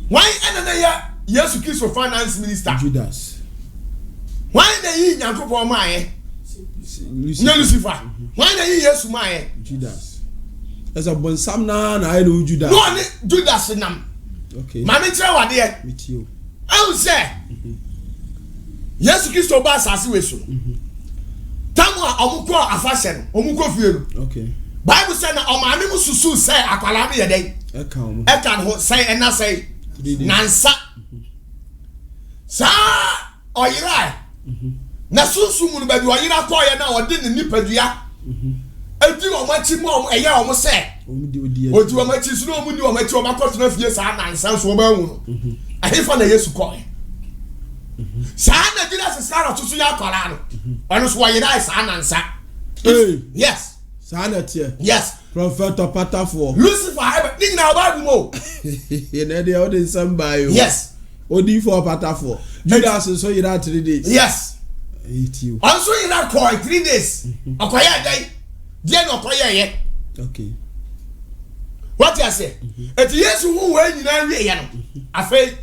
why ɛna na yɛ Yesu Kristo finance minister Judas why na yi Nyankopɔn maayɛ na Lucifer why na yi Yesu maayɛ Judas ɛsɛ bɔnsam na ayɛ no Judas no ne Judas nam Okay. Mami tire wade e. With you. I say. Yesu Kristo ba asase we so. Tamu a omuko afashe no, omuko fie no. Okay. Bible say na omane mu susu say akwala no ye den. Eka ho say ena say nansa. Sa oyira. Na susu mu no ba bi oyira ko ye na ode ne nipadua. Edi o machi mo eya o mo say. Odi o machi so no mu ni o machi o makoto na fie sa nansa so ba hu no. Ahefa na Yesu ko. Sana Judas Iscariot to ya kwala no. Ono so oyira sa nansa. Yes. Sana tie. Yes. Prophet Patafo. Lucifer ebe ni na Bible mo. Ye na dey all the same by you. Yes. Odi for Patafo. Judas so yira 3 days. Yes. Hate you. Also yira call 3 days. Okoya dai. Die no okoya ye. Okay. What you say? Et Yesu hu we nyina wie ye no. Afei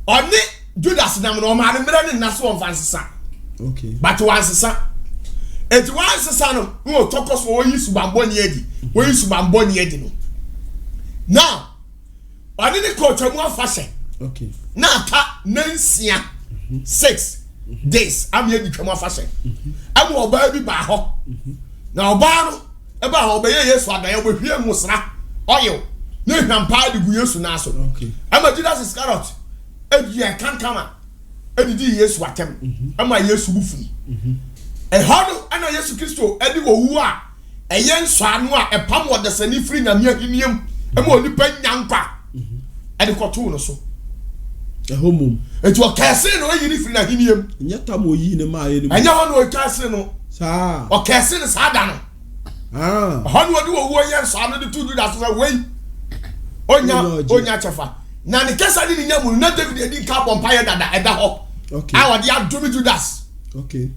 oni Judas nam no ma ne mra ne naso on fansesa. Okay. But wansesa. Et wansesa no, wo tokos wo yisu bambo ni edi. Wo yisu bambo ni edi no. Now, oni ne ko twemu afase. Okay. Na ta nansia 6 days am ye di twemu afase. Am oba bi ba ho. Na oba no e ba ho be Yesu adaye wo hwie musra. Oyo. Ne hwampa de gu Yesu na so. Okay. Am Judas Iscariot e kankama edidi Yesu atem ama Yesu bufu hono ana Yesu Kristo edi owu a eye nso anu a epam wodesani free na miahiniam ama onipa nyankwa edi koto no so ehomum eti o kase no yiri free na hiniam nyata mo yi ne ma ye ne anya hono o kase no sa o kase ne sa da no hono odi owu eye nso anu de tudu da so we onya chefa na ne kesa ni nyamu na David edi ka bompaye dada eda ho. Okay. I want ya do me Judas. Okay.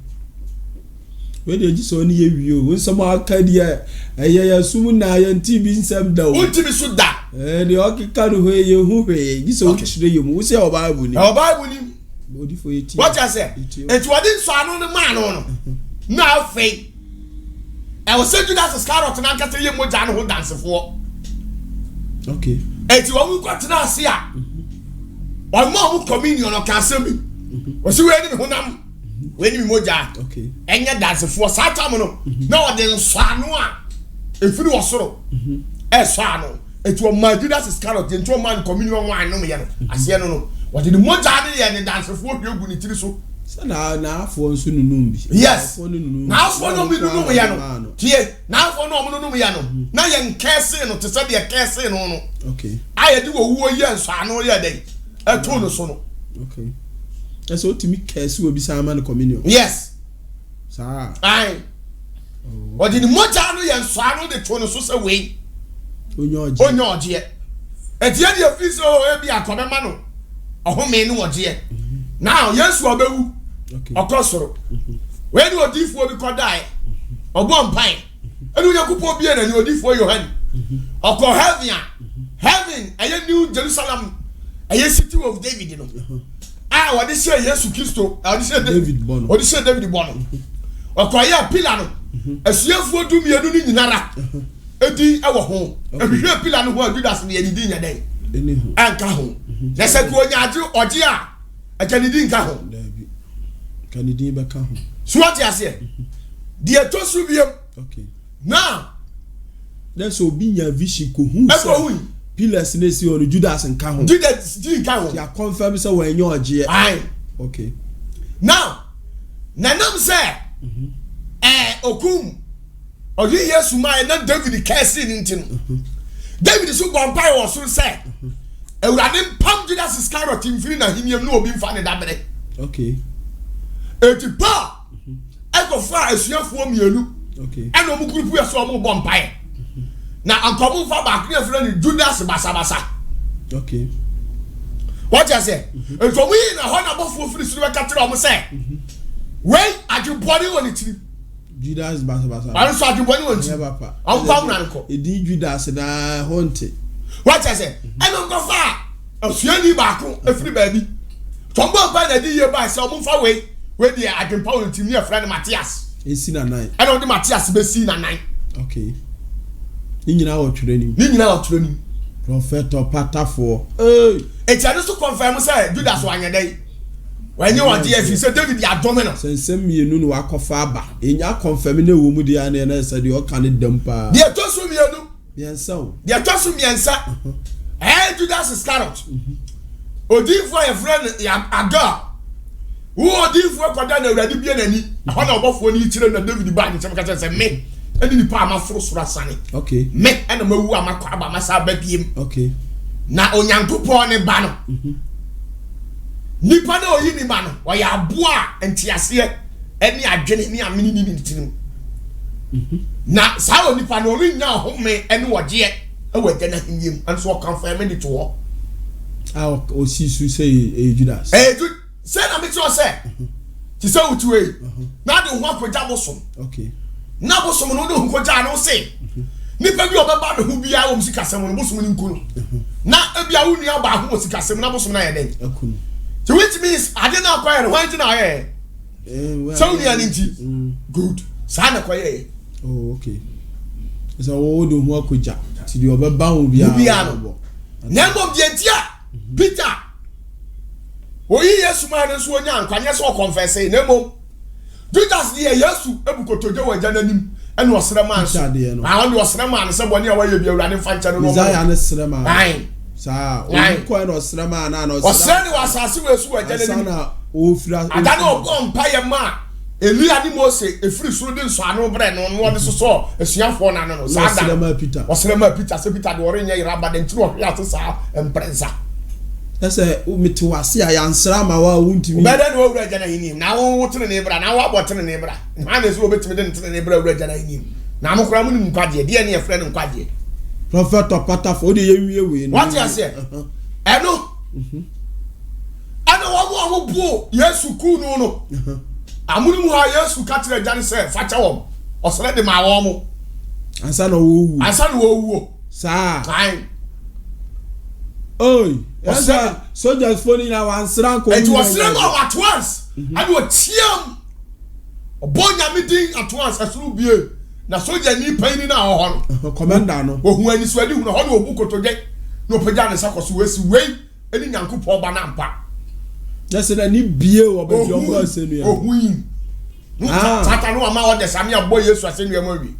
We dey ji so ni ye wi o. Nsem aka dia ya sum na ya ntibi nsem da o. Untibi so da. De okika no ho ye hu hwe. Ji so chire ye mu. Wo se o Bible ni. O Bible ni. Odi fo yeti. What you say? Et wadi so anu ne man no. Na afei. E wo se Judas Iscariot na nkata ye moja no ho dansefo. Okay. Eti wo mu kwatena ase a. Wa mo communion o ka semi. Wo se we ni honam. We ni moja. Okay. Enya dansefo satam no. Na wo de nsano a efiri wo soro. So anu. Eti wo ma Judas Iscariot enti wo man communion wan no me ye no. Ase no no. Wo de moja ne ye ne dansefo hwegu ni tiri so. Na afọ nso nunum bi. Yes. Na afọ no bi nunum ya no. Tie. Na afọ no omo nunum ya no. Na ye nkese no te se de kese no no. Okay. Aye di wo wuo ye nso anu ye den. Eto no so no. Okay. Eso timi kese obi sa man communion. Yes. Sa. Aye. O di ni moja no ye nso anu de to no so se we. Onyo oje. Etie de ofisi o e bi akobema no. Ohome no oje. Now Yesu obewu. Okay. Okosoro. When you odifo bi kodai. Obo mpan. Enu Yakubu bi na ni odifo Yohane. Oko heaven, aye New Jerusalem. Aye city of David no. Ah, what they say Yesu Kristo, what they say David Bono. What they say David Bono. Oko ya pillar no. Asuafo du mienu ni nyinara. Edi ewo ho. Ehwe pillar no ho Judas ne yedi nya den. Enihu. Anka ho. Yesa ku onya aju oje a akanidi nka ho. Kanidi be ka ho. So what you say? The tosu biem. Okay. Now, that's obi nya vision ko hu. Eko hu. Pillars na si on Judas nka ho. Judas nka ho. Ya confirm say we nya oje. Aye. Okay. Now, nanam say okum. Oyi Yesu mai na David kesi ni ntino. David so bompai wo so say. Ewurade pam Judas Iscariot mfiri na hiniam na obi mfa ne dabere. Okay. Eti pa. Eko fa asuafo mienu. Okay. Eno mu group ya so omo bompai. Na ankomo fa ba kre frɛ ni Judas basabasa. Okay. What you say? Ento mu yi na ho na bofo firi suru be katere omo say. Wey adwubɔne wɔ ne tiri. Judas basabasa. Anu so adwubɔne wɔ ne tiri. Never pa. Ɔmpam na nko. Edi Judas na honte. What you say? Eno nko fa asuani baako efiri baabi. Tombo ba na di ye ba say omo fa we di adwumpa wɔ ne tiri ne frɛ ne Matthias. Esi na 9. Eno di Matthias be si na 9. Okay. Ni nyina wo twere nim. Ni nyina wo twere nim. prophet opatafo etiade so confirm say Judas wanyedai wanyi wodi afi say David ya dome no sensem mienu no wakofa aba enya confirm na wo mu dia na say de o kan dempa de to so mienu miensa o de to so miensa Judas Iscariot odifo ya friend ya aga wo odifo kwada na awrade bia nani ho na obofo ni kire na David ba ni chemka say me eni ni pa amaforo sura sane okay me ena mawu amakwa aba masa ba biem okay na onyankopon ne ba no nipa na oyi ni ba no o ya aboa entiase eni adwene ni amini ni ntinim na sa nipa no ri nya home eni woje e wede na himyem anso confirm ni to o si su say Judas say na me to say ti say utuwe na de ho akwaja bosom okay na bosom no de ho akwaja no say nipa bi obeba de ho bia wo msikasem no bosom ni nkunu na ebia wo nua ba ho msikasem na bosom na ye den akunu so which means ade na akwaye no wanti na ye so ni ani nti good sa na kwaye oh okay so wo de ho akwaja ti de obeba ho bia no na mo bientia Peter oyi Yesu ma na so onya ankwanye so confess na mo Judas die Yesu ebukotoje waja nanim ene osrema so na on osrema na se boni a waye bia urade fancha no Isaiah ne srema ai sa o ko ene osrema na na osrema ni wasase wesu waja nanim na o fira adane obompa ye ma Elia ni Mose efiri suru de nso anu bre no no de so esuafo na no sa da osrema Peter se Peter de ore nya iraba de ntiro hwe atsa emprensa ese umiti wase a yansra ma wa wuntimi beda no wura jana hinim na wo tene ne bra na wo abotene ne bra na na so obetimi de tene ne bra wura jana hinim na mo kura mu nim kwaje de ne efre ne kwaje prophet opatafo de yewie we no what you say eno ana wo bu Yesu ku no amunu mu ha Yesu ka tire jana se facha wo osere de ma wo mo ansa na wo wu sa kai oi soldiers phone na wansran ko it was slam at once and we tiam obonya meeting at once asuru bie na soldier ni pain na ho no commander no ohun ani so adi hu no ho no obukotoje no pagya ne sakoso wesi wei eni nyankopɔ ba na mpa yes na ni bie wo ba di omo asenu ya ohun tata no ama ode same abo Yesu asenu ya mawi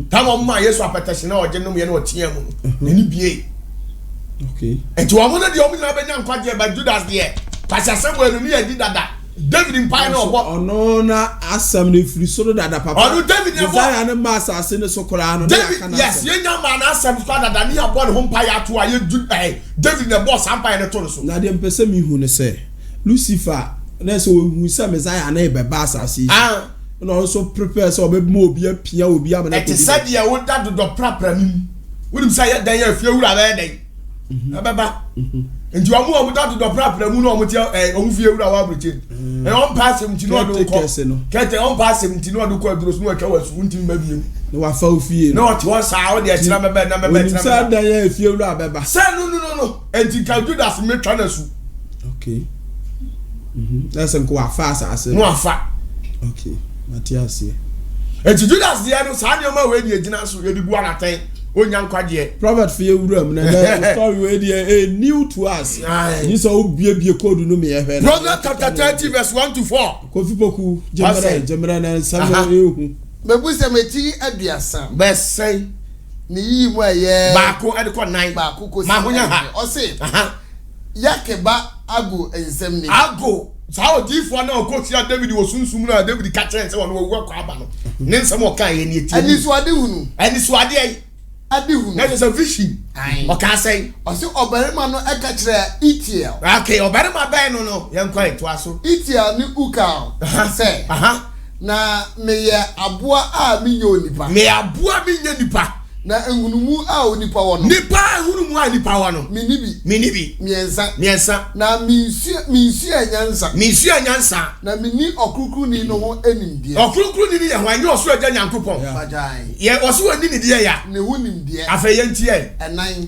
tamo ma Yesu apetese na oje no ye na otia mu na ni bie okay and to amona de omina benya nkwaje ba Judas de pastor Samuel ni edi dada David mpai na obo ono na asam na free so dada papa ono David ne Isaiah ne master ase ne so kora no David yes yenya ma na asam so dada ni abo ne ho mpai ato aye David ne boss ampai ne to so na de mpese mi hu ne se Lucifer na so hu se Messiah na e be ba asase no so prepare so be mo obi apia obi amana ko. It said ya wo dado do prapra nim wonim say ya dan ya afia wura ba dan ababa nti wa mu o mutatu do prapra mu no o mutia o fie wura wa abroche on pass him ti no do ko kete on pass him ti no do ko aduro so no atwa wasu nti ma biem no wa fa ofie no ti wa sa o de atira bebe na bebe tira sa dan ya afie wura beba say no enti ka Judas me twa na su okay that's nko wa fa asase no afa okay Matias here enti Judas de no sa nyoma we di agina so ye di bu anaten onya nkwaje prophet for wuram na the story we dey new to us this all bie code no me ehwe na Proverbs chapter 30 verse 1 to 4 Kofi Poku jemera na samuel ehu mebu se meti aduasa besai ni yi mu aye baako ade ko 9 baako ko ma honya ha o se yakeba ago ensem ni ago sa odifo na okotia David wo sunsum na David ka kire se won wo kwa aba no ne nsem o kan ye ni eti ani so ade hunu adihunu na just a vision o ka say o se obarima no e ka kire Etiel okay obarima ben no ye nkwa eto aso Etiel ni Ukal say na me ye aboa a me nyonipa na enhunumu a onipa wono nipa enhunumu a nipa wono minibi miensa na minsu anyansa na mini okrukru ni no ho enimdie okrukru ni ye hwan ye oso agya nyankopon ye oso wani ni die ya ne hunimdie afa ye ntie enan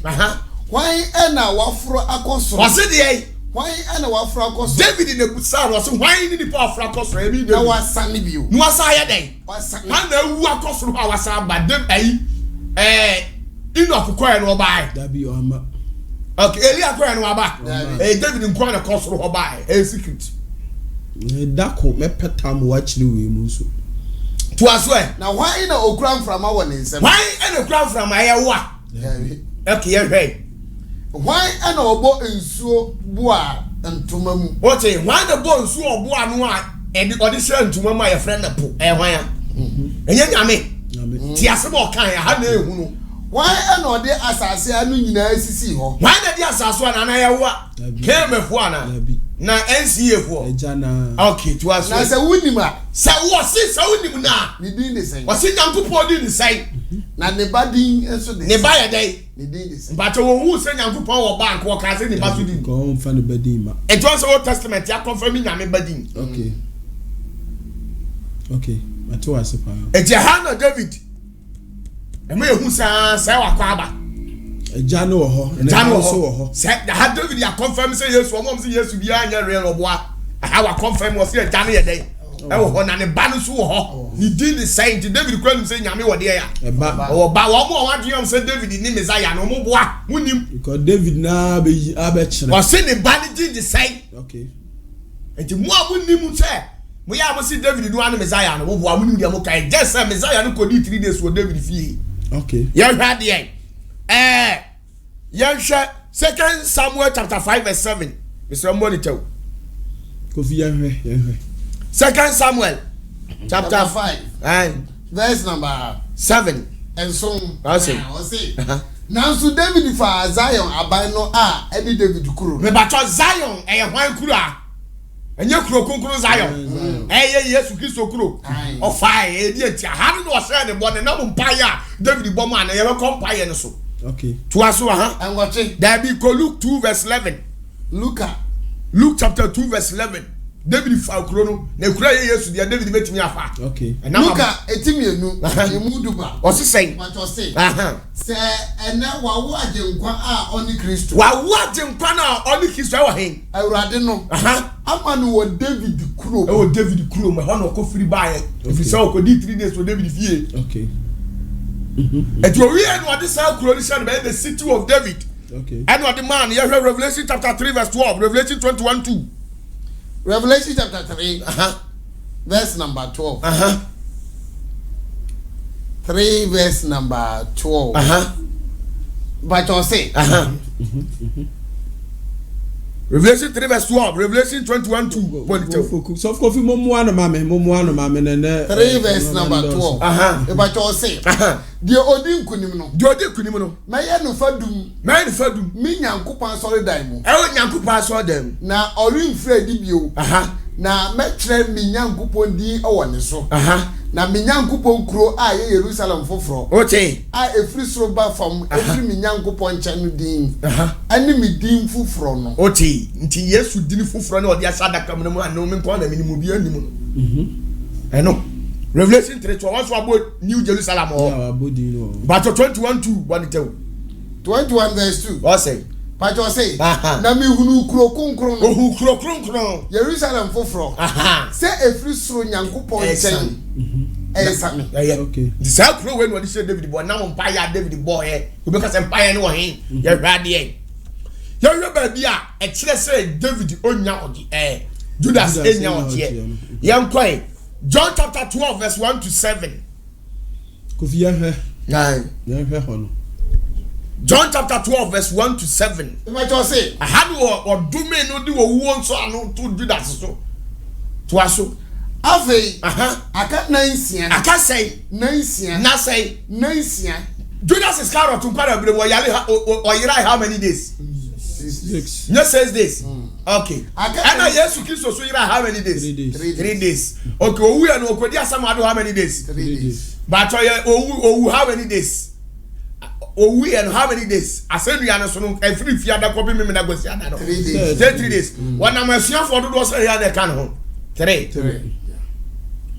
hwan ena wafro akosoro ose die hwan ena wafro akosoro David ne busaro ose hwan ni nipa afro akosoro emi na wasane bio no wasa ye den wasane na wu akosoro ha wasa ba dem ai Enoch koye no buy. Dabi Oma. Okay, Elia koye no buy. David nkwa na kosoro ho buy. Secret. Dako me petam watchli we mu so. To aswe. Na why na okran from our nsem? Why na okran from ayawa? Okay, hey. Why na obo nsuo boa ntoma mu? What say? Why na bo nsuo boa no a e di audition ntoma ma ya friend na po. Hwan ya? Enye nyame. Ti asebo kan ya ha na ehu no. Why na ode asase anu nyina sisi ho? Why na di asase na na yawa? Kemefo ana. Na NCA fo. Ejana. Okay, to us. Na se wunima. Se wunim na. Ni din de sen. Wasi Nyankopon din sen. Na ne ba din enso de. Ne ba ya dai. Ni din de sen. But wo hu se Nyankopon wo bank wo ka se ne ba so din. Ko on fa ne ba din ma. E John Old Testament ya confirm nyame ba din. Okay. Okay. Mato wase pa. E Jehana David. E me hu sa wa kwa aba. Ejano wo ho. Ejano wo ho. Se ha David ya confirm say Yesu o mom say Yesu bia anya real oboa. Ha wa confirm wo say Ejano ye dai. E wo ho na ne ba no so wo ho. Ni din the saint David kwanu say nyame wo de ya. E ba. Wo ba wo mo wa dwem say David ni Messiah no mo boa. Munim. Because David na be kire. Wo say ne ba ni din the saint. Okay. Enti mo a munim say mo ya mo say David no an Messiah no mo boa munim dia mo kai. Just say Messiah no ko di 3 days wo David fie. Okay. Ya hwa de Yansha 2 Samuel chapter 5 verse 7. Mr. Monitor. Kofi yanhwe. 2 Samuel chapter 5 verse number 7. And so I say. Now so David for Zion aban no Eddie David kuro. Me ba Zion hwan kuro a. Enye kuro konkoro Zion. Yesu Kristo kuro. O fine e di enti ha no o ne bo ne na mpa ya David bo ma na ye be kompa ye ne so. Okay. To aso ha. And watch it. There be Luke 2 verse 11. Luke chapter 2 verse 11. David fa kuro no na kuro ye Yesu dia David betimi afa. Okay. Luke etimienu emuduba. O se sen. What o say? Se ena wa wo agenkwa oni Kristo. Wa wo agenkwa na oni Kristo e wa hen. Awurade no. Amanu wo David kuro. E wo David kuro me ho na ko firi baaye. If so ko di 3 days wo David fie. Okay. And you read what this creation by the city of David. Okay. And what the man, you heard Revelation chapter 3 verse 12, Revelation 21:2. Revelation chapter 3, verse number 12. 3 verse number 12. But you say, Revelation 3 verse 12, Revelation 21:2. So coffee momuano mame ne 3 verse number 12. But you say, the odin kunim no. Maye no fadum. Mi Nyankopon sori dan mu. Nyankopon sori dan. Na orin frɛ di bio. Na metre mi Nyankopon din ɛwɔ ne so. Na mi Nyankopon kuro a ye Jerusalem foforo. Okay. A efri soro ba fam efri mi Nyankopon nkyɛn no din. Ani mi din foforo no. Okay. Nti Yesu din foforo na ɔde asada kam no mu anu mi nkɔ na mi ni mu bi anim no. Ɛno. Revelation 3:12 also about New Jerusalem. But 21:2 what it tell? 21 verse 2. What say? But you say, na mi hunu kuro konkron. Oh kuro konkron. Jerusalem foforo. Say efri soro Nyankopon nkyɛn. Exactly. Okay. The same kuro when what say David boy na mo mpa ya David boy he. We because empire no he. Ya hwade e. Ya hwe ba bia e kire say David onya ogi Judas enya ogi. Yan kwai John chapter 12 verse 1 to 7. Kofi yanhwe. Yanhwe hono. John chapter 12 verse 1 to 7. What you say? I had or do me no do wo so anu to Judas so. To aso. Afei. Aka nansia. Aka say nansia. Na say nansia. Judas is carrot to kwara bre wo yale or yira how many days? 6. No 6 days. Okay. And Jesus Christ so yira how many days? 3 days. Okay, owu ya no okodi asam ado how many days? 3 days. But owu how many days? Owu ya no how many days? Asenu ya no so no every fiada copy me na gosi ada no. 3 days. 3 days. One am asua for do so ya na kan ho. 3.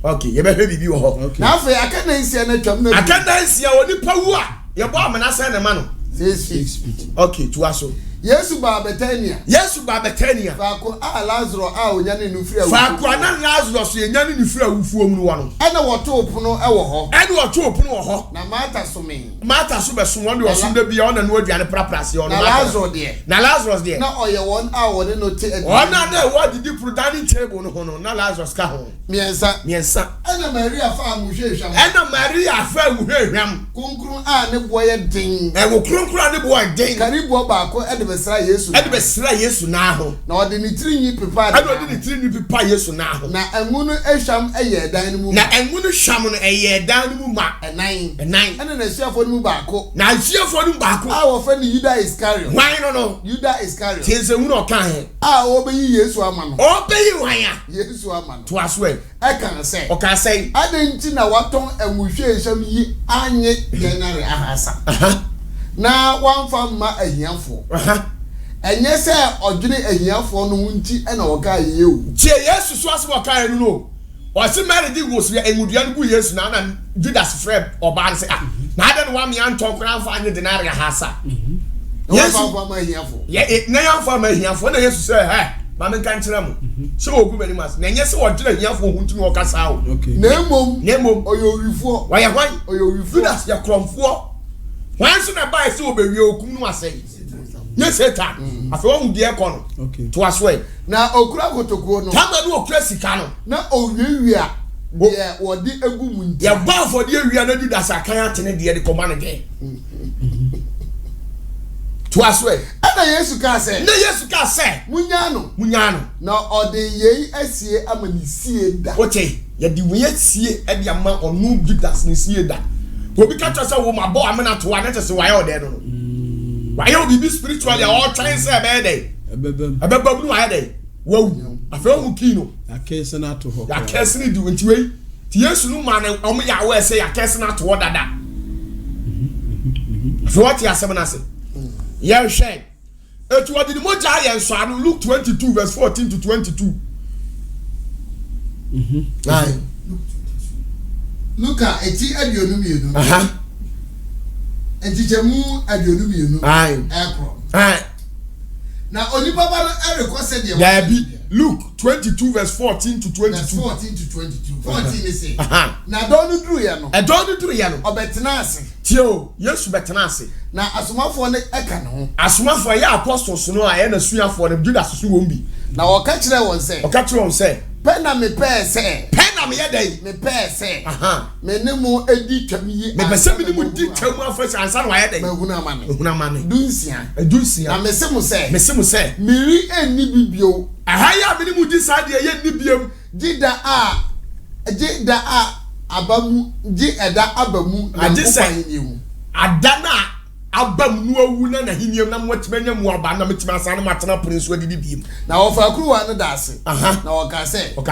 Okay, you better be wo ho. Na afei aka nansia na twam na. Aka nansia oni pa wu a ye bo amana san na ma no. 6 feet. Okay, to aso. Yesu ba Betania. Faako a Lazarus a onyane no firi awu. Faako na Lazarus yenyane no firi awufuo mu no wa no. Ena woto pono e wo ho. Na Martha some. Martha so be so won de osun da bia ona no aduane praprase ona. Na Lazarus de. Na oye won a won no te adu. Ona na wo didi pro dining table no ho no na Lazarus ka ho. Miensa. Ena Maria fa amuhwehwam. Konkrun a ne boye den. E wo konkrun a ne boye den. Karibu baako e de besra Yesu na ho. Na ode ni tirinyi pepa. Yesu na ho. Na enwu no ehwam eye dan mu. Na enwu no hwam no eye dan mu ma. Enan. Ena na suafo no mu baako. Na suafo no baako. A wo fa ni Judas Iscariot. Wan no. Judas Iscariot. Tinse hu no kan he. A obeyi Yesu ama no. Obeyi wan ya. Yesu ama no. To aso e. E kan se. O kan se. Adanti na waton enwuhwehwam yi anye yenare ahasa. Na wanfa ma ahiafo. Enye se odwene ahiafo no nti na woka yewu. Tie Yesu so aso woka enu no. O se Mary di wo so enwudua no gu Yesu na Judas freb oba se na ade no wa me anton kra fa anye denare ahasa. Yesu fa ma ahiafo. Na yanfa ma ahiafo na Yesu se ma me kan kire mo. Se ogu bani mas. Na enye se odwene ahiafo hu nti no woka sa o. Na emom oyorifo. Wa ye hwan? Oyorifo. Judas ya kromfo. Wan so na bai se obewie okum no asai. Yes, Satan. I feel on the aircon. Okay. To us way. Now, Okra Kotoko, no. Tama no Cresicano. Now, Oria. Yeah, or the Egum. Yeah, bound for the area, no do that. I can't attend the command again. To us way. And I yes, you can say. No, yes, you can say. Munyano. Now, or the ye, I see, I'm a see that. What ye do we see at the amount of new Judas and see that. Will be catch us over my boy, I'm not to one, that's why I don't. Why you be spiritually all trying say day? Abeba no ade. Wow. Afa hu kino. Ya kese na to ho. Ya kese ni du nti wei. Ti Yesu no ma na omo ya we say ya kese na to dada. Afa what ya sem na say. Ya hwe. Etu odi ni moja ya nso anu Luke 22 verse 14 to 22. Aye. Luka eti aduonu mienu. Entichemu aduonu mienu. Aye. April. Aye. Na onipa ba no ereko se de. Ya bi Luke 22 verse 14 to 22. Verse 14 to 22. 14 is say. Na donu duru ya no. Donu duru ya no. Obetena ase. Tio, Yesu betena ase. Na asomafo ne eka ne ho. Asomafo ya apostles no a ye na suafo ne Judas so won bi. Na woka kire won se. Pena me pe se. Pena me yedai. Me pe se. Me ne mo edi twam yi. Me pese me ne mo di twam afresh ansa na yedai. Me huna mane. Huna mane. Dunsia. Dunsia. Na me se mo se. Me se mo se. Miri eni bibio. Ahaya me ne mo di sa de ye ni biem. Jida abamu ji eda abamu na nkopanye ni adana abam no awu na na hiniam na motmenya mu aba na metima asa na matena prince wadidi biem na ofa kruwa no dase na oka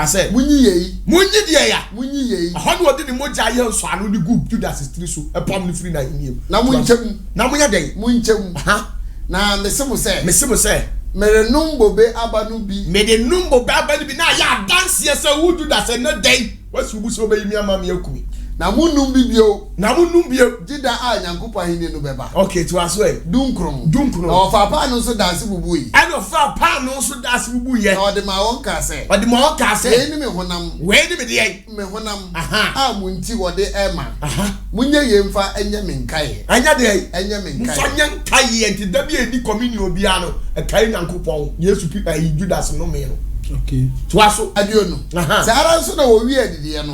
se munyi die ya munyi yei ahono odi ni moja ye nso anu di group Judas street so epam ni free na hiniam na munchem na munya den munchem na mesemo se mere numbo be abanu bi me de numbo be abanu bi na ya dance ye se wu Judas no den wasubu so be yimi ama me akumi na munum bibio jida nyankopa hini no beba okay to aso e dunkron na ofa pa no so dance bubu yi and ofa pa no so dance bubu ye na ode ma won ka se eni me honam we ni me de me honam munti wode ema munye ye mfa enye me nkae anya de enye me nkae mfa nya nkae enti da bi edi communion bia no e kai nyankopon Yesu Judas no me no okay to aso aduonu sara nso na wo wi adidie no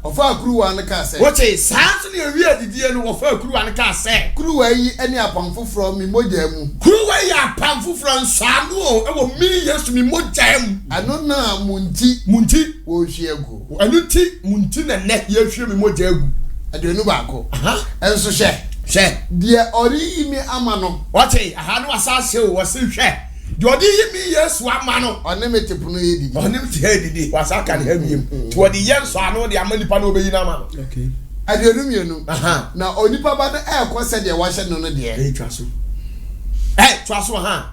ofa akruwa ne ka se wote sanso ne wi adidie no ofa akruwa ne ka se kruwa yi eni apamfoforo mi moja mu kruwa yi apamfoforo nsano e wo mi Yesu mi moja mu ano na munti wo hwiegu anu ti munti na ne ye hwie mi moja egu aduonu baako enso hwe die ori imi ama no wote no asase wo se hwe Jodi yimi Yesu amano onemete puno yedi onemete hedidi wasaka ne hamiem todi yenso ano de amanipa no beyi na amano okay aduonu mienu na onipa ba na ekose de wahye no de twaso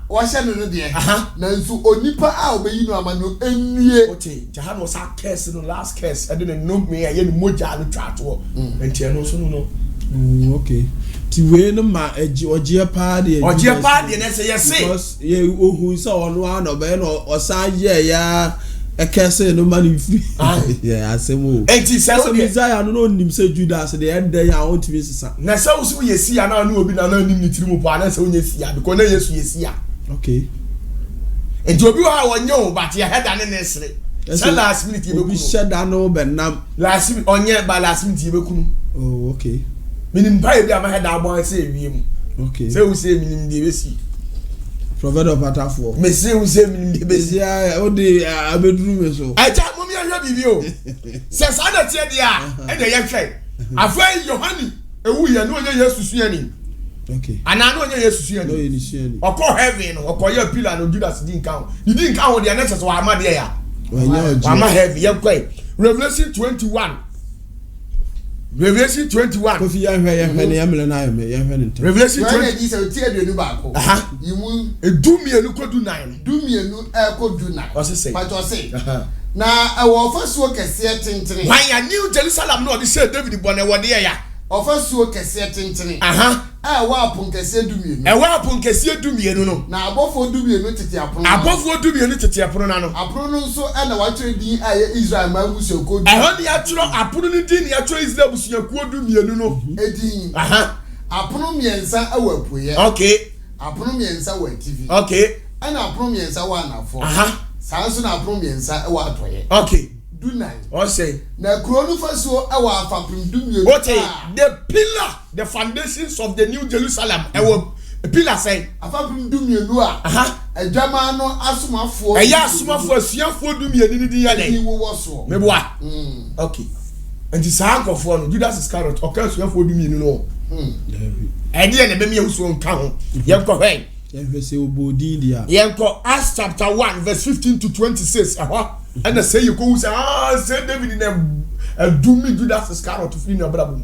wahye no de na nso onipa a obeyi no amano enwie okay jahano sa curse no last curse ade ne no me aye no moja no twato entie no so no Okay. Ti we no ma oje pa de na say yes because ye ohun so ono an obe no osan ye ya ekese no man free yeah asemo enti say so Messiah no nim say Judas de end ya won timi sisa na say so yesi ya na obi na nim ni tiri mu po na say yesi ya because na Yesu yesi ya okay enti obi wa wonyo but ya head an ne sere say last minute ye be obi sheda no benam last minute onye ba last minute ye be kunu oh okay minim pa bi am head abon say wiem okay say we say minim de be si Prophet of Atafo. Me say we say minim de be si o de abeduru me so. Aja mo mi ahwa bibi o. Se sa na tie dia e de ye hwe. Afai Yohani ewu ye no onye Yesu suani. Okay. Ana no onye Yesu suani. No ye ni suani. Okọ heaven no okọ ye pillar no Judas din kan. Di din kan wo de na se so ama de ya. Wa ma heaven ye kwai. Revelation 21. Revelation 21. Kofi ya hwe ne yamle na ayome ye hwe ne ntam. Revelation 20. When you say tie aduonu baako. Yimu edumienu kodu 9. Dumienu kodu 9. O se But o se. Na ewo fasuo kese tentene. Wan ya New Jerusalem no de say David bone wo de ya. Ofasuo kese tentene. Ewa apon kese dumienu. Ewa apon kese dumienu no. Na abofo dumienu tete apon. Abofo dumienu tete apon na no. Apon no nso na wa tire din aye Israel ma busuako. Ehon ya tiro apon ni din ya tiro Israel busuako dumienu no. Edin. Apon miensa ewa apuye. Okay. Apon miensa wa TV. Okay. Ana apon miensa wa anafo. Sanso na apon miensa ewa atoye. Okay. Do 9. O say. Na kronu fasuo ewa afapim dumienu. Okay. The pillar, the foundations of the New Jerusalem. Ewa pillar say. Afapim dumienu a. Adwama no asomafo. Eya asomafo asuafo dumienu ni din ya den. Ni wo so. Meboa. Okay. And the sankofo no Judas Iscariot okasuafo dumienu no. Ede na be me uso nka ho. Ye ko hwe. Ye hwe se obodi dia. Ye ko Acts chapter 1 verse 15 to 26. And say you go say say David na dumi Judas Iscariot free na brabo.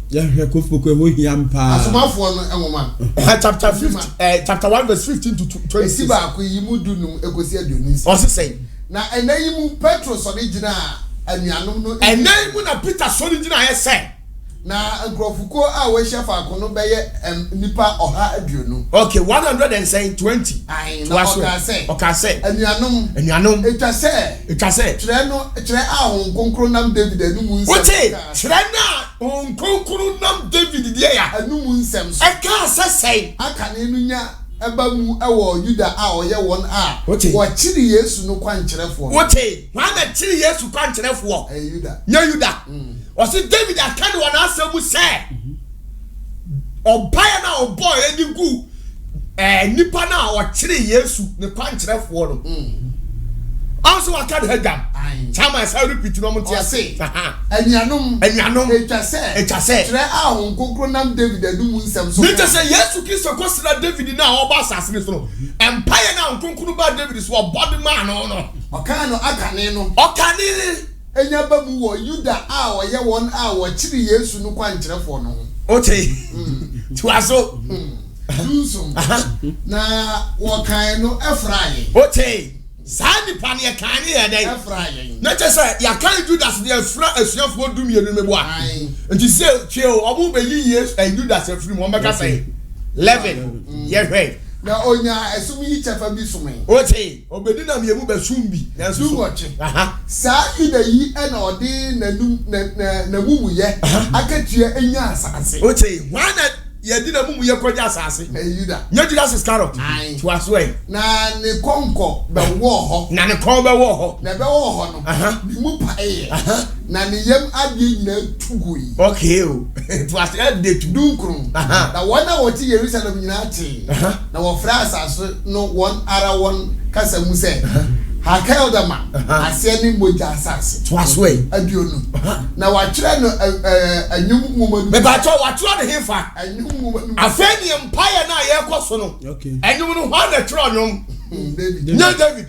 Ye hwe ko foko ho hiampa. Asomafo no enwoma. Chapter 50 chapter 1 verse 15 to 26. Esiba ko yimu dunum ekosi aduonu. O say na enayimu Petro so de gina anuanom no. Enayimu na Peter so de gina ye say. Na ngrofuko a we shefa akono beye nipa oha aduonu. Okay, 120. Ai na oka say. Anuanom. Etwa say. Kire ahon konkro nam David anumu nsem. Ote, kire na on konkro nam David die ya. Anumu nsem so. Eka say. Aka na enu nya eba mu ewo Juda a oye won a. Wo chiri Yesu no kwankyerefo. Ote, wa na chiri Yesu kwankyerefo. Juda. Nya Juda. O say David akane won asem say. Obaya na oboy eni gu nipa na o chiri Yesu ne kwankyerefo no. Also akade hagam. Chama say repeat no mo tia say. Anuanom. Etwa say. Kire ahon kokro nam David anumu nsem so. Me say Yesu Kristo ko sira David na oba asase ne so. Empire na nkonkunu ba David so body man no. Oka no akane no. Okane enya ba mu wo Juda a oye won a wo chiri Yesu no kwankyerefo no. Okay. Tuaso. Dusum. Na wo kan no Efraim. Okay. Sadi pani ya kan ya dai. Efraim. Na chesa ya kan Judas de Efra asuafo dumienu me boa. Nti se cheo obu be yi Yesu Judas afiri mo meka say 11. Ye hwe. Na onya esum yi chefa bi sumen. Okay. Obedi na miemu be sumbi. Na sumoche. Sa ida yi na odi na mumuye akatua enya asase. Okay. Wana yedi na mumu ye kwaja asase. Juda. Nya Judas Iscariot. Tuaso e. Na ne konko be wo ho. Na ne kon be wo ho. Na be wo ho no. Ni mu pae. Na ne yam adi na tugui. Okay o. Tuaso e de tudunkrum. Na wana woti Jerusalem nyina ate. Na wo fra asase no won ara won kasa mu se. Hakaildama asia ni moja asase. Tuaso e. Aduonu. Na wa kire no anyum mumanu. Me ba to wa kire no hefa. Anyum mumanu. Afeni empire na ye koso no. Okay. Anyum no ha na kire nyum. David. Nya David.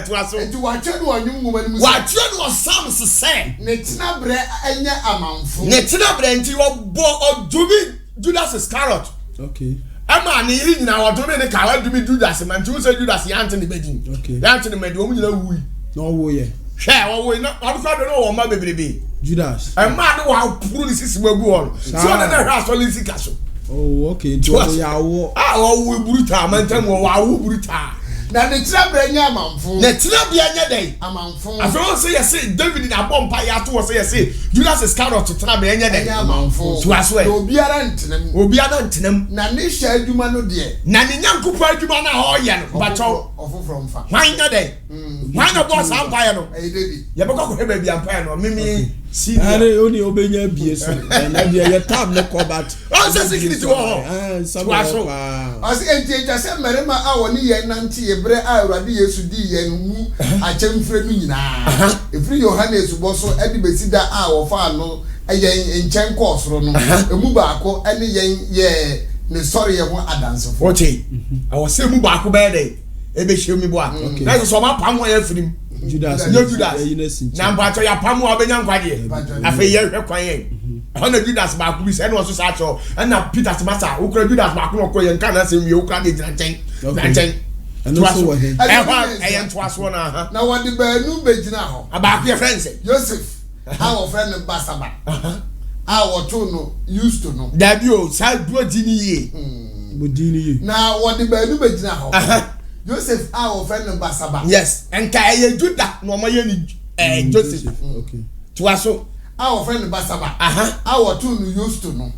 Tuaso. Etu wa kire no anyum mumanu. Wa kire no Psalms say. Ne tina bre anya amanfo. Ne tina bre nti wo bo odumi Judas Iscariot. Okay. Ama ni yiri nyina wodome ne ka wadumi Judas man tu say Judas yante ne bedin. Okay. Yante ne mede wo nyina wuyi. No wo ye. Hwe wo wo na odfa do no wo ma bebrebe. Judas. A man who have put this go on. So that has only sikaso. Oh, okay. Yawo. We brutal man tell wa brutal. Na the trouble nya amanfo. Na trouble nya dey. Amanfo. Afro say David in a bomb ya to say Judas is scared of trouble nya dey. Amanfo. To aswe. Obiara ntenem. Na ne hya adwuma no de. Na ne nyankopa adwuma na ho ye no. Bacho ofo from fa. Why nya dey? Why no boss empire no? Eh David. Ye be ko hebe bi empire no. Mimi see. Are oni obenya bie so. Na de ye tab no combat. Oh say security wo. To aswe. As enteja say merema a woni ye nante ebre a Awurade Yesu di ye mu achemfre no nyina. Efri Yohane Subo so edi besida a wo fa no eye nchen kosoro no. Emu baako ene ye ne sorry ye ho adansefo. Okay. I was say emu baako be dey. Ebe hye mi bo a. Na so ma pam ho ye firim. Judas. Na mbacho ya pam ho obenya nkwade. Afa ye hwe kwan ye. Ona Judas baako bi say no so sa cho. Na Peter Smasa, ukra Judas baako no koye nka na se mi ukra de nchen. Nchen. And also what he. Na what the banu begina ho. About your friends. Joseph. Our friend Basaba. Our two no used to know. That you side Bodini ye. Bodini. Now what the banu begina ho. Joseph our friend Basaba. Yes. And Kaya Judah no my Joseph. Okay. Twaso. Our friend Basaba. Our two no used to know.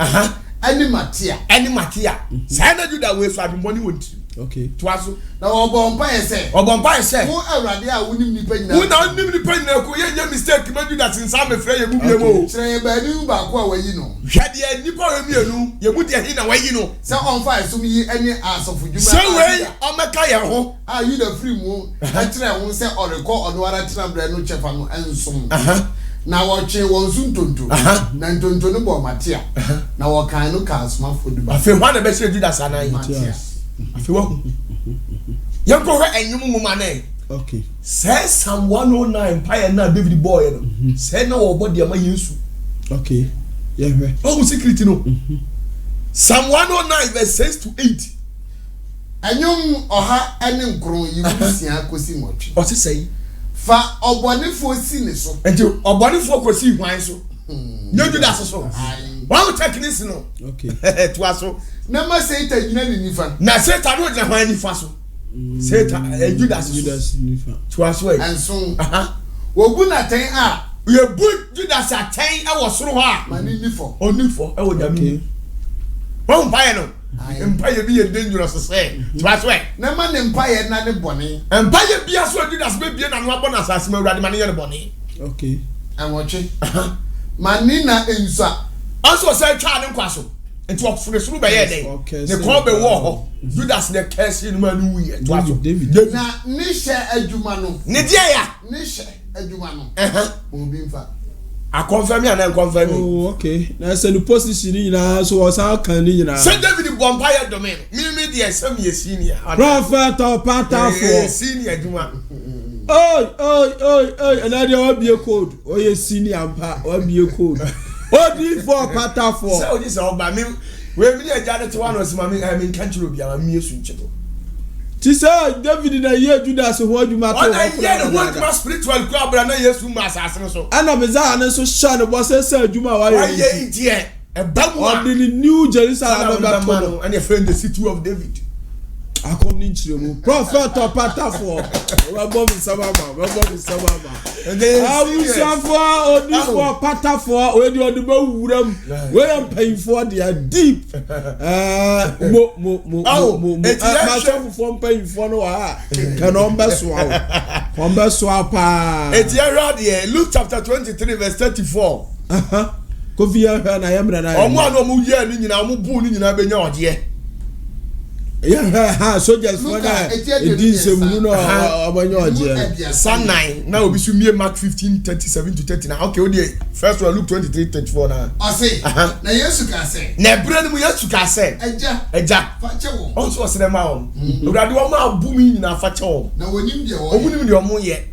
Any Matia. Sana Judah way so money won't. Okay. Twaso. Na obompa ese. Wo Awurade a wonim nipa nyina. Wo na wonim nipa nyina ko ye mistake ma Judas nsa me frɛ ye mu bie mo. Sere ba ni ba ko a wayi no. Hwɛ de nipa we mienu ye mu de hi na wayi no. Se onfa esum yi ani asofu dwuma. Se we omeka ye ho. Ah you the free mu. Atrɛ ho se orekɔ ono ara tena bra no chefa no ensom. Na wɔtwe wɔn su ntonto. Na ntonto no bɔ matia. Na wɔkan no ka asoma fodu ba. Afi hwa na be se Judas anan. Afi wo. Yanko hwe enyum mu mane. Okay. Say Psalm 109 empire na David boy no. Say na wo body ama Yesu. Okay. Yeah. Oh secret no. Psalm 109 verse 6 to 8. Enyum oha ene nkron yi wusia kosi motwe. O se say fa obonefo si ne so. Enti obonefo kosi hwan so. No Judas so. One techniques no. Okay. To aso. Na ma Satan nyina ni nifa. Na Satan no nyina hwan nifa so. Satan Judas nifa. To aso e. Enso. Wogu na ten a. We bu Judas aten e wo soro ho a. Mani nifo. Onifo e wo nyame. Won paye no. Empire be dangerous say. To aso e. Na ma ne empire na ne bone. Empire bia so Judas be bia na no abona asase ma Awurade ma ne ye ne bone. Okay. Anwoche. Mani na ensa. Also say twa ne nkwaso. Enti ofure suru be ye den. Ne ko be wo ho. Judas ne curse no man wu ye. David. Na ne hye adwuma no. Ne dia ya. Ne hye adwuma no. Obi mfa. I confirm you and I confirm you. Oh, okay. Now say the position ni na so was how can ni na. Say David Bompire domain. Me there some ye senior. Prophet or pata for senior Juma. Oh, and I dey be a code. Oh, ye senior ampa, or be a code. Oh, di for pata for. So this all by me. We me dey jare to one was mama I mean country obi am me yesu nchebo. Ti say David na ye Judas ho adwuma to. Na ye no adwuma spiritual club na yesu ma asase so. Ana beza na so sha no bo say adwuma wa ye. Why ye itie? E bamu on the new Jerusalem that man and your friend the city of David. According to mu prophet or pata for. We bomb sababa. And then for odi for pata for we dey oduma wuram. We am paying for their deep. Mo. Ma so for paying for no ah. Can on be so pa. Eti Luke chapter 23 verse 34. Kofi ya na yamra na. Omo anu mu ye ni nyina mu bu ni nyina benya ode. Yeah, soldiers for that. It is a muno abanyo. Psalm 9. Now we should be Mark 15:37 to 39. Okay, we first one Luke 23:34 now. I say. Na Yesu ka say. Na brand mu Yesu ka say. Eja. Fache wo. Also was them on. Urade wo ma bu mi nyina fache wo. Na wonim de wo. Omunim de omo ye.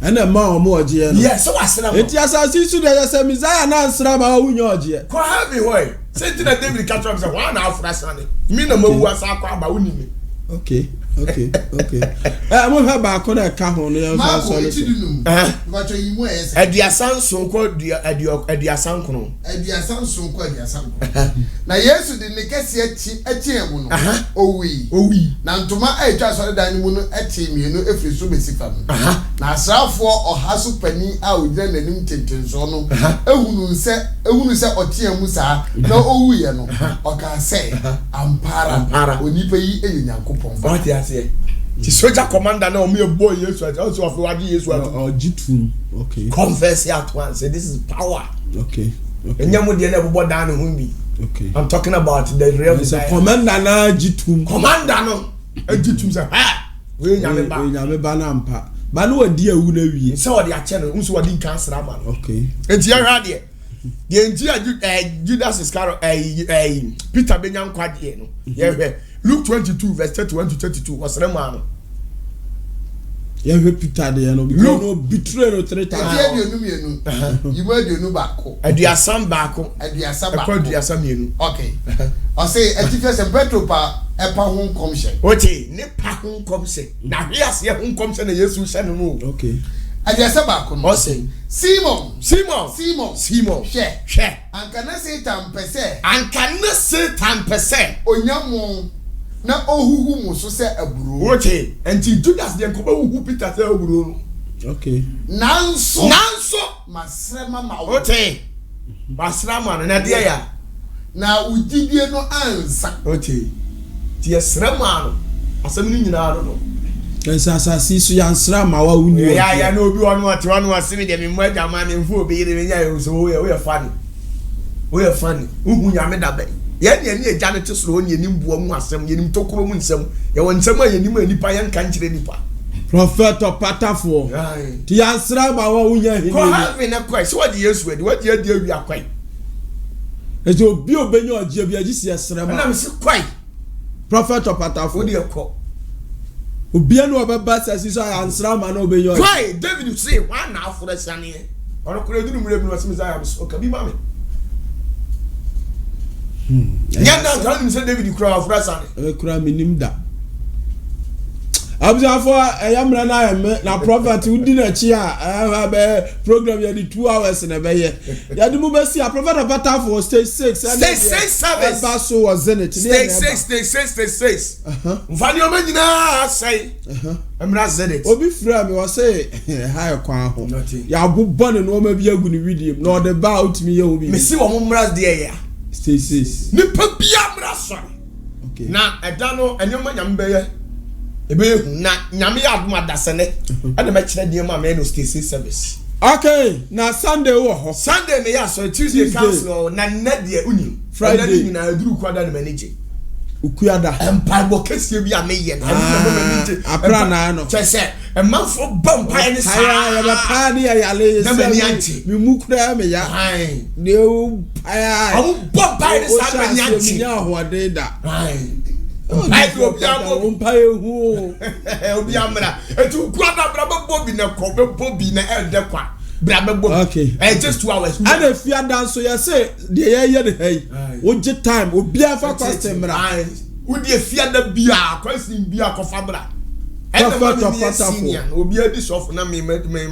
Ana ma omo oje no. Yes, so wasena mo. Enti asasi su de say Messiah na nsra ma wunye oje. Ko have me why? Say to David catch up say one afra sane. Me na mawu asa kwa ba woni me. Okay. Okay. Mo ha ba ko na ka ho no ya so so. But you mo yes. Aduasan sonko aduasan kono. Aduasan sonko aduasan kono. Na Yesu de ne kese achi emu no. Owi. Na ntoma atwa so dan mu no ati mienu efiri so besifa no. Na asrafo ohaso pani a ogina nanim tentenso no. Ehunu se otie mu saa na owi ye no. Oka se ampara onipa yi eyenyankopon. What you say? The soldier commander na omi boy Yesu also of wadi Yesu jitum. Okay. Confess at once. Say this is power. Okay. Enyamu de na bobo dan no bi. Okay. I'm talking about the real commander na jitum. Commander no. Jitum say, "Ha! We nyame ba na ampa. Ba no wadi awu na wie." Say what they are channel, unso wadi cancer man. Okay. Enti ya hwa de. The entire Judas Iscariot Peter Benyan kwade no. Yeah. Luke 22 verse 31 to 32 was remano. Yeah, Peter there no because no betray no 3 times. You were the new bako. Aduasam bako. Aduasam mienu. Okay. I say Etiquette and Petro pa epa hon commission. Oche, ne pa hon commission. Na hias ye hon commission na Yesu hye no no. Okay. Aduasam bako no. O say Simon. Hwe. Anka na Satan pese. Onyamo na ohuhu mu so se aburo. Okay. Enti Judas de ko ba huhu Peter se aburo no. Okay. Nanso masrema ma wo. Okay. Masrema na de ya. Na ujidie no ansa. Okay. Ti esrema no. Asem ni nyina no. Asasi so ya nsrama wa uni. Ya na obi wonu ate wonu asemi de me mwaja ma me mfu obi yire me nya so we funny. We funny. Uhu nyame da be. Ya ne ani eja ne tesoro oni enim buo mu asem yenim tokoro mu nsem ye won nsem ayenim anipa yan kan kire nipa prophet opatafo ti ansra ma wa unya hini ko have na kwai so what Yesu edi what ye wi akwai ejo bi obenya oje bi agisi esra ma na me si kwai prophet opatafo odi ekọ obi anu obeba sasi so ansra ma na obenya kwai David say one na afura sane ono kure dinu mure bi wasimi za ya so ka bi mame Nyanda kan say David kura afura sane kura minim da abuzafo eyamra na eme na prophet udi na chi a be program ya di 2 hours na be ye ya di mu be si a prophet abata for stage 6 service baso was in it stage 6 mfani o menyina say emra zenit obi fra me was say hi kwa ho ya bobbo ne no ma bi agu ni video no the ba out me ye obi me si wo mra de ya stage 6 ni pa bia mra so okay na edano enyoma nyam be ye ebe na nyame ya adum adasene ade me kire de ma me no stage service okay na Sunday wo ho Sunday me ya so Tuesday council na de unim Friday ni na aduru kwada na manage ukuada empire kese bi ameye na apra na no chese emafo bompa ni sa ya ba pa ni ya le se mi mukura me ya ne o pa awu bompa ni sa me nyanti mi ya ho de da I go piamo umpaye hu obi amra etu kwada bra bobi na ko bobi na elde kwa bra bobi okay just 2 hours and if you dance so you say the ye the hey oje time obi afa question bra udi efia da bia question bia ko fa bra obi adi sofu na me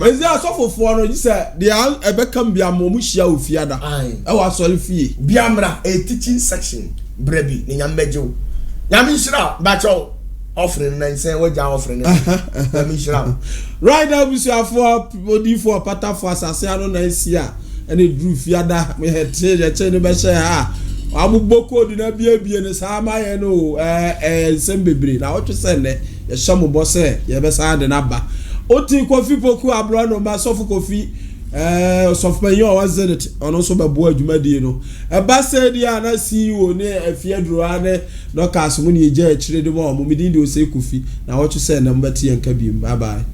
ezi asofofo no you say the ebe kam bia mo mu hia ofia da e wa sori fie bia mra a teaching section brebi ni nyambejo Yami shira bacho offering na say we ja offering Yami shira right now we see for body for pata for asase anu na sia ene dru fiada me hetre je che ne be she ha amuboko di na bia ne sa ma ye no sembebre na otu se ne ye shamo bo se ye be sa de na ba oti kofi poku abro no ma sofu kofi sofmanyo wazenit ono so bebo adwumadie no eba sedi ana CEO ne afiadro ane no kaso mu ne eja akire de mo mo midin de o se kofi na wo tu se na mbati yanka bi bye bye